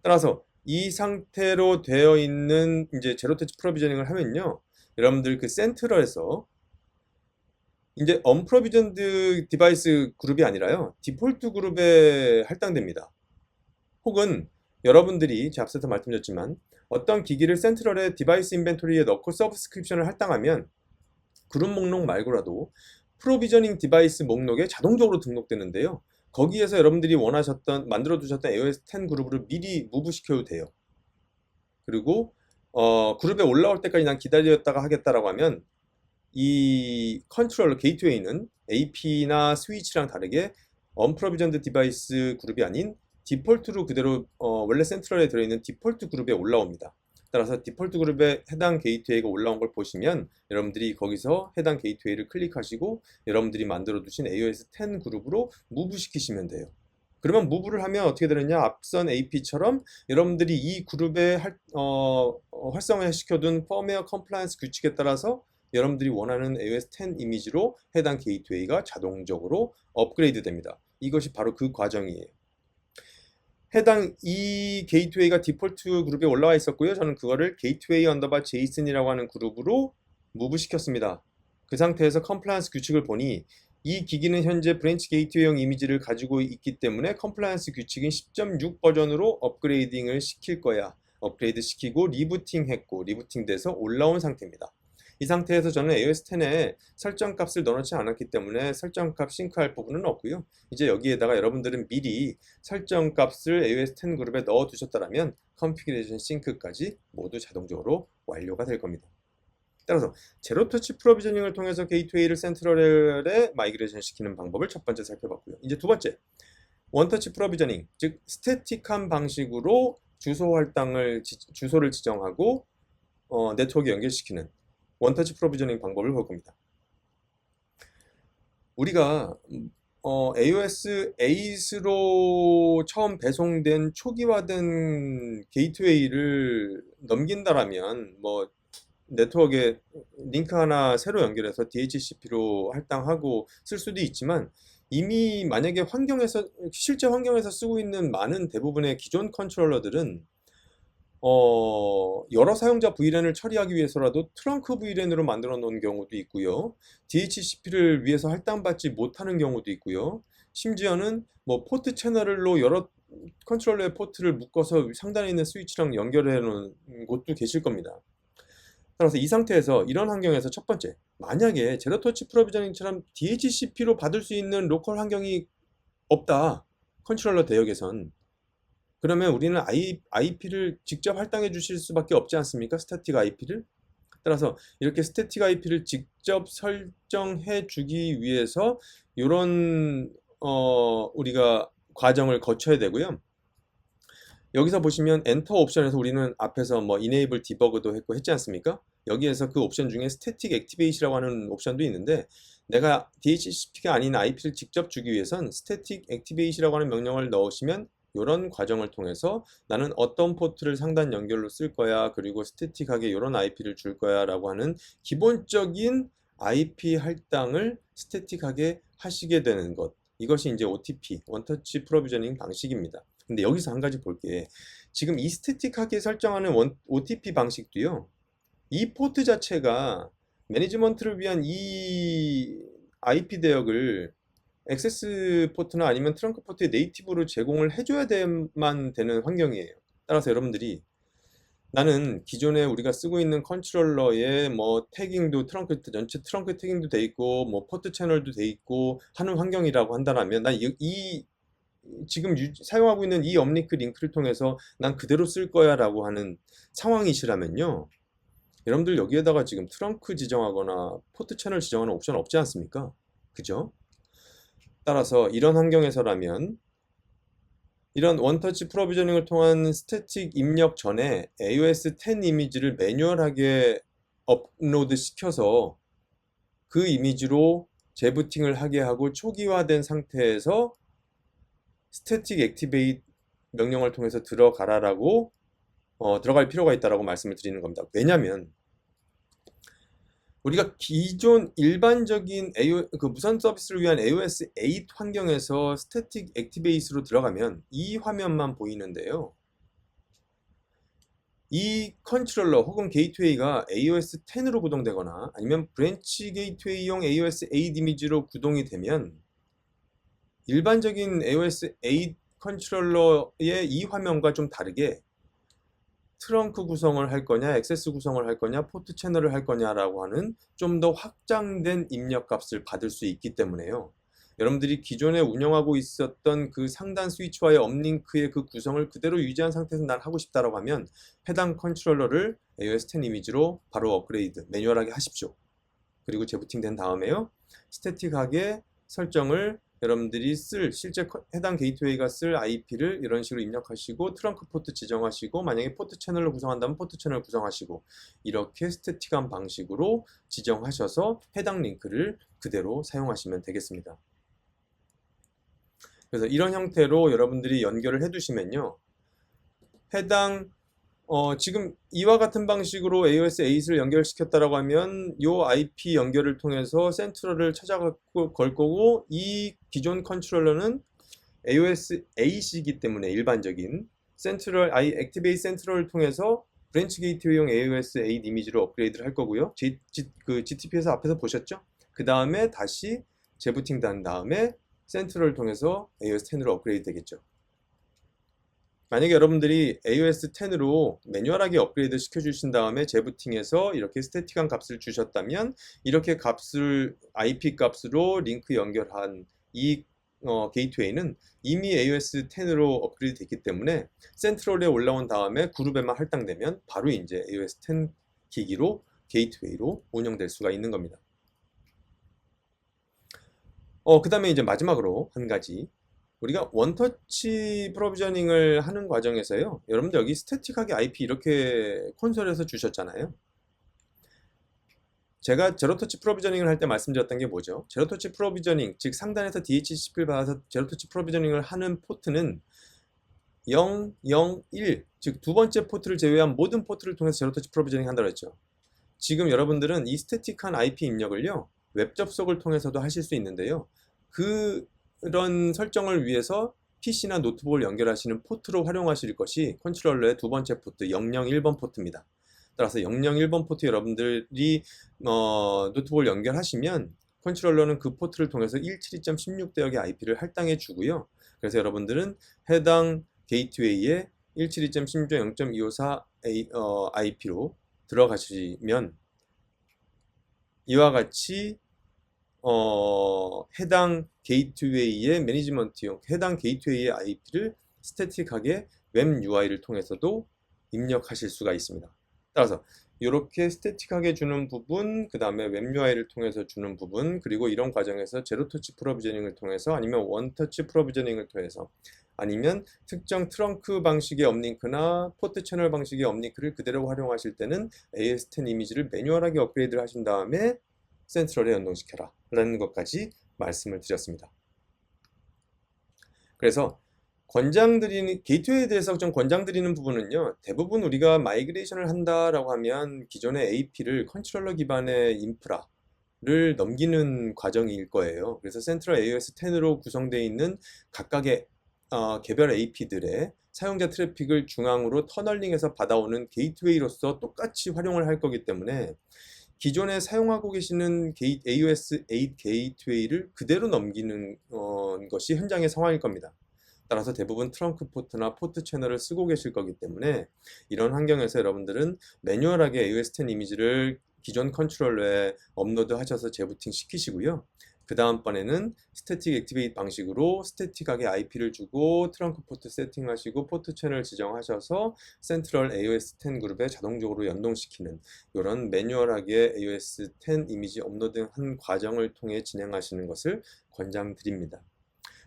따라서 이 상태로 되어 있는 이제 제로 터치 프로비저닝을 하면요. 여러분들 그 센트럴에서 이제 언프로비전드 디바이스 그룹이 아니라요. 디폴트 그룹에 할당됩니다. 혹은 여러분들이 제가 앞서서 말씀드렸지만 어떤 기기를 센트럴의 디바이스 인벤토리에 넣고 서브스크립션을 할당하면 그룹 목록 말고라도 프로비저닝 디바이스 목록에 자동적으로 등록되는데요. 거기에서 여러분들이 원하셨던 만들어 두셨던 AOS 10 그룹을 미리 무브 시켜도 돼요. 그리고 그룹에 올라올 때까지 난 기다렸다가 하겠다라고 하면 이 컨트롤러 게이트웨이는 AP나 스위치랑 다르게 언프로비전드 디바이스 그룹이 아닌 디폴트로 그대로 원래 센트럴에 들어있는 디폴트 그룹에 올라옵니다. 따라서 디폴트 그룹에 해당 게이트웨이가 올라온 걸 보시면 여러분들이 거기서 해당 게이트웨이를 클릭하시고 여러분들이 만들어 두신 AOS 10 그룹으로 무브 시키시면 돼요. 그러면 무브를 하면 어떻게 되느냐? 앞선 AP처럼 여러분들이 이 그룹에 활성화 시켜둔 펌웨어 컴플라이언스 규칙에 따라서 여러분들이 원하는 AOS 10 이미지로 해당 게이트웨이가 자동적으로 업그레이드 됩니다. 이것이 바로 그 과정이에요. 해당 이 게이트웨이가 디폴트 그룹에 올라와 있었고요. 저는 그거를 게이트웨이 언더바 제이슨이라고 하는 그룹으로 무브 시켰습니다. 그 상태에서 컴플라이언스 규칙을 보니 이 기기는 현재 브랜치 게이트웨이용 이미지를 가지고 있기 때문에 컴플라이언스 규칙인 10.6 버전으로 업그레이딩을 시킬 거야. 업그레이드 시키고 리부팅 했고 리부팅 돼서 올라온 상태입니다. 이 상태에서 저는 AOS 10에 설정값을 넣어놓지 않았기 때문에 설정값 싱크할 부분은 없고요. 이제 여기에다가 여러분들은 미리 설정값을 AOS 10 그룹에 넣어 두셨다면 컨피그레이션 싱크까지 모두 자동적으로 완료가 될 겁니다. 따라서 제로 터치 프로비저닝을 통해서 게이트웨이를 센트럴에 마이그레이션 시키는 방법을 첫 번째 살펴봤고요. 이제 두 번째, 원터치 프로비저닝, 즉 스태틱한 방식으로 주소를 지정하고 네트워크에 연결시키는 원터치 프로비저닝 방법을 볼 겁니다. 우리가 AOS 8으로 처음 배송된 초기화된 게이트웨이를 넘긴다라면 뭐 네트워크에 링크 하나 새로 연결해서 DHCP로 할당하고 쓸 수도 있지만 이미 만약에 실제 환경에서 쓰고 있는 많은 대부분의 기존 컨트롤러들은 여러 사용자 VLAN을 처리하기 위해서라도 트렁크 VLAN으로 만들어 놓은 경우도 있고요. DHCP를 위해서 할당받지 못하는 경우도 있고요. 심지어는 뭐 포트 채널로 여러 컨트롤러의 포트를 묶어서 상단에 있는 스위치랑 연결해 놓은 곳도 계실 겁니다. 따라서 이 상태에서 이런 환경에서 첫 번째, 만약에 제로터치 프로비저닝처럼 DHCP로 받을 수 있는 로컬 환경이 없다. 컨트롤러 대역에선. 그러면 우리는 IP를 직접 할당해 주실 수밖에 없지 않습니까? 스태틱 IP를. 따라서 이렇게 스태틱 IP를 직접 설정해 주기 위해서 이런 우리가 과정을 거쳐야 되고요. 여기서 보시면 엔터 옵션에서 우리는 앞에서 뭐 enable debug도 했고 했지 않습니까? 여기에서 그 옵션 중에 static activate이라고 하는 옵션도 있는데 내가 DHCP가 아닌 IP를 직접 주기 위해선 static activate이라고 하는 명령을 넣으시면 이런 과정을 통해서 나는 어떤 포트를 상단 연결로 쓸 거야, 그리고 스태틱하게 이런 IP를 줄 거야 라고 하는 기본적인 IP 할당을 스태틱하게 하시게 되는 것, 이것이 이제 OTP, 원터치 프로비저닝 방식입니다. 근데 여기서 한 가지 볼게. 지금 이 스태틱하게 설정하는 OTP 방식도요, 이 포트 자체가 매니지먼트를 위한 이 IP 대역을 액세스 포트나 아니면 트렁크 포트에 네이티브로 제공을 해줘야만 되는 환경이에요. 따라서 여러분들이 나는 기존에 우리가 쓰고 있는 컨트롤러에 뭐 태깅도 전체 트렁크 태깅도 돼 있고 뭐 포트 채널도 돼 있고 하는 환경이라고 한다면 난 지금 사용하고 있는 이 업링크 링크를 통해서 난 그대로 쓸 거야 라고 하는 상황이시라면요, 여러분들 여기에다가 지금 트렁크 지정하거나 포트 채널 지정하는 옵션 없지 않습니까? 그죠? 따라서 이런 환경에서라면 이런 원터치 프로비저닝을 통한 스태틱 입력 전에 AOS 10 이미지를 매뉴얼하게 업로드 시켜서 그 이미지로 재부팅을 하게 하고 초기화된 상태에서 스태틱 액티베이트 명령을 통해서 들어가라라고 들어갈 필요가 있다라고 말씀을 드리는 겁니다. 왜냐하면 우리가 기존 일반적인 무선 서비스를 위한 AOS 8 환경에서 스태틱 액티베이스로 들어가면 이 화면만 보이는데요. 이 컨트롤러 혹은 게이트웨이가 AOS 10으로 구동되거나 아니면 브랜치 게이트웨이용 AOS 8 이미지로 구동이 되면 일반적인 AOS 8 컨트롤러의 이 화면과 좀 다르게 트렁크 구성을 할 거냐, 액세스 구성을 할 거냐, 포트 채널을 할 거냐라고 하는 좀 더 확장된 입력 값을 받을 수 있기 때문에요. 여러분들이 기존에 운영하고 있었던 그 상단 스위치와의 업링크의 그 구성을 그대로 유지한 상태에서 난 하고 싶다라고 하면 해당 컨트롤러를 AOS 10 이미지로 바로 업그레이드, 매뉴얼하게 하십시오. 그리고 재부팅된 다음에요, 스태틱하게 설정을 여러분들이 실제 해당 게이트웨이가 쓸 IP를 이런 식으로 입력하시고 트렁크 포트 지정하시고 만약에 포트 채널을 구성한다면 포트 채널 구성하시고 이렇게 스태틱한 방식으로 지정하셔서 해당 링크를 그대로 사용하시면 되겠습니다. 그래서 이런 형태로 여러분들이 연결을 해 두시면요, 해당 지금 이와 같은 방식으로 AOS 8을 연결시켰다라고 하면 이 IP 연결을 통해서 센트럴을 찾아갖고 걸 거고, 이 기존 컨트롤러는 AOS 8이기 때문에 일반적인 액티베이트 센트럴을 통해서 브랜치 게이트웨이용 AOS 8 이미지로 업그레이드를 할 거고요. GTP에서 앞에서 보셨죠? 그 다음에 다시 재부팅 단 다음에 센트럴을 통해서 AOS 10으로 업그레이드 되겠죠. 만약에 여러분들이 AOS 10으로 매뉴얼하게 업그레이드 시켜주신 다음에 재부팅해서 이렇게 스태틱한 값을 주셨다면 이렇게 IP 값으로 링크 연결한 이 게이트웨이는 이미 AOS 10으로 업그레이드 됐기 때문에 센트럴에 올라온 다음에 그룹에만 할당되면 바로 이제 AOS 10 기기로 게이트웨이로 운영될 수가 있는 겁니다. 그 다음에 이제 마지막으로 한 가지, 우리가 원터치 프로비저닝을 하는 과정에서요, 여러분들 여기 스태틱하게 IP 이렇게 콘솔에서 주셨잖아요. 제가 제로터치 프로비저닝을 할 때 말씀드렸던 게 뭐죠? 제로터치 프로비저닝, 즉 상단에서 DHCP를 받아서 제로터치 프로비저닝을 하는 포트는 0, 0, 1, 즉 두 번째 포트를 제외한 모든 포트를 통해서 제로터치 프로비저닝 한다고 했죠. 지금 여러분들은 이 스태틱한 IP 입력을요, 웹 접속을 통해서도 하실 수 있는데요, 그 이런 설정을 위해서 PC나 노트북을 연결하시는 포트로 활용하실 것이 컨트롤러의 두 번째 포트 001번 포트입니다. 따라서 001번 포트 여러분들이 노트북을 연결하시면 컨트롤러는 그 포트를 통해서 172.16대역의 IP를 할당해 주고요. 그래서 여러분들은 해당 게이트웨이에 172.16.0.254 IP로 들어가시면 이와 같이 해당 게이트웨이의 매니지먼트용 해당 게이트웨이의 IP를 스태틱하게 웹 UI를 통해서도 입력하실 수가 있습니다. 따라서 이렇게 스태틱하게 주는 부분, 그 다음에 웹 UI를 통해서 주는 부분, 그리고 이런 과정에서 제로 터치 프로비저닝을 통해서 아니면 원 터치 프로비저닝을 통해서 아니면 특정 트렁크 방식의 업링크나 포트 채널 방식의 업링크를 그대로 활용하실 때는 AS10 이미지를 매뉴얼하게 업그레이드를 하신 다음에 센트럴에 연동시켜라 라는 것까지 말씀을 드렸습니다. 그래서 권장드리는 게이트웨이에 대해서 좀 권장드리는 부분은요, 대부분 우리가 마이그레이션을 한다라고 하면 기존의 AP를 컨트롤러 기반의 인프라를 넘기는 과정일 거예요. 그래서 센트럴 AOS 10으로 구성되어 있는 각각의 개별 AP들의 사용자 트래픽을 중앙으로 터널링해서 받아오는 게이트웨이로서 똑같이 활용을 할 거기 때문에 기존에 사용하고 계시는 AOS 8 게이트웨이를 그대로 넘기는 것이 현장의 상황일 겁니다. 따라서 대부분 트렁크 포트나 포트 채널을 쓰고 계실 거기 때문에 이런 환경에서 여러분들은 매뉴얼하게 AOS 10 이미지를 기존 컨트롤러에 업로드 하셔서 재부팅 시키시고요. 그 다음번에는 스태틱 액티베이트 방식으로 스태틱하게 IP를 주고 트렁크 포트 세팅하시고 포트 채널 지정하셔서 센트럴 AOS 10 그룹에 자동적으로 연동시키는 이런 매뉴얼하게 AOS 10 이미지 업로드한 과정을 통해 진행하시는 것을 권장드립니다.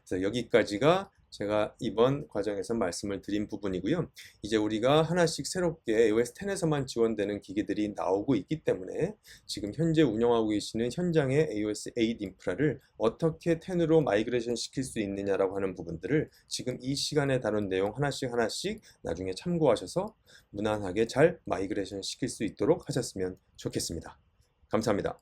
그래서 여기까지가 제가 이번 과정에서 말씀을 드린 부분이고요. 이제 우리가 하나씩 새롭게 iOS 10에서만 지원되는 기기들이 나오고 있기 때문에 지금 현재 운영하고 계시는 현장의 iOS 8 인프라를 어떻게 10으로 마이그레이션 시킬 수 있느냐라고 하는 부분들을 지금 이 시간에 다룬 내용 하나씩 나중에 참고하셔서 무난하게 잘 마이그레이션 시킬 수 있도록 하셨으면 좋겠습니다. 감사합니다.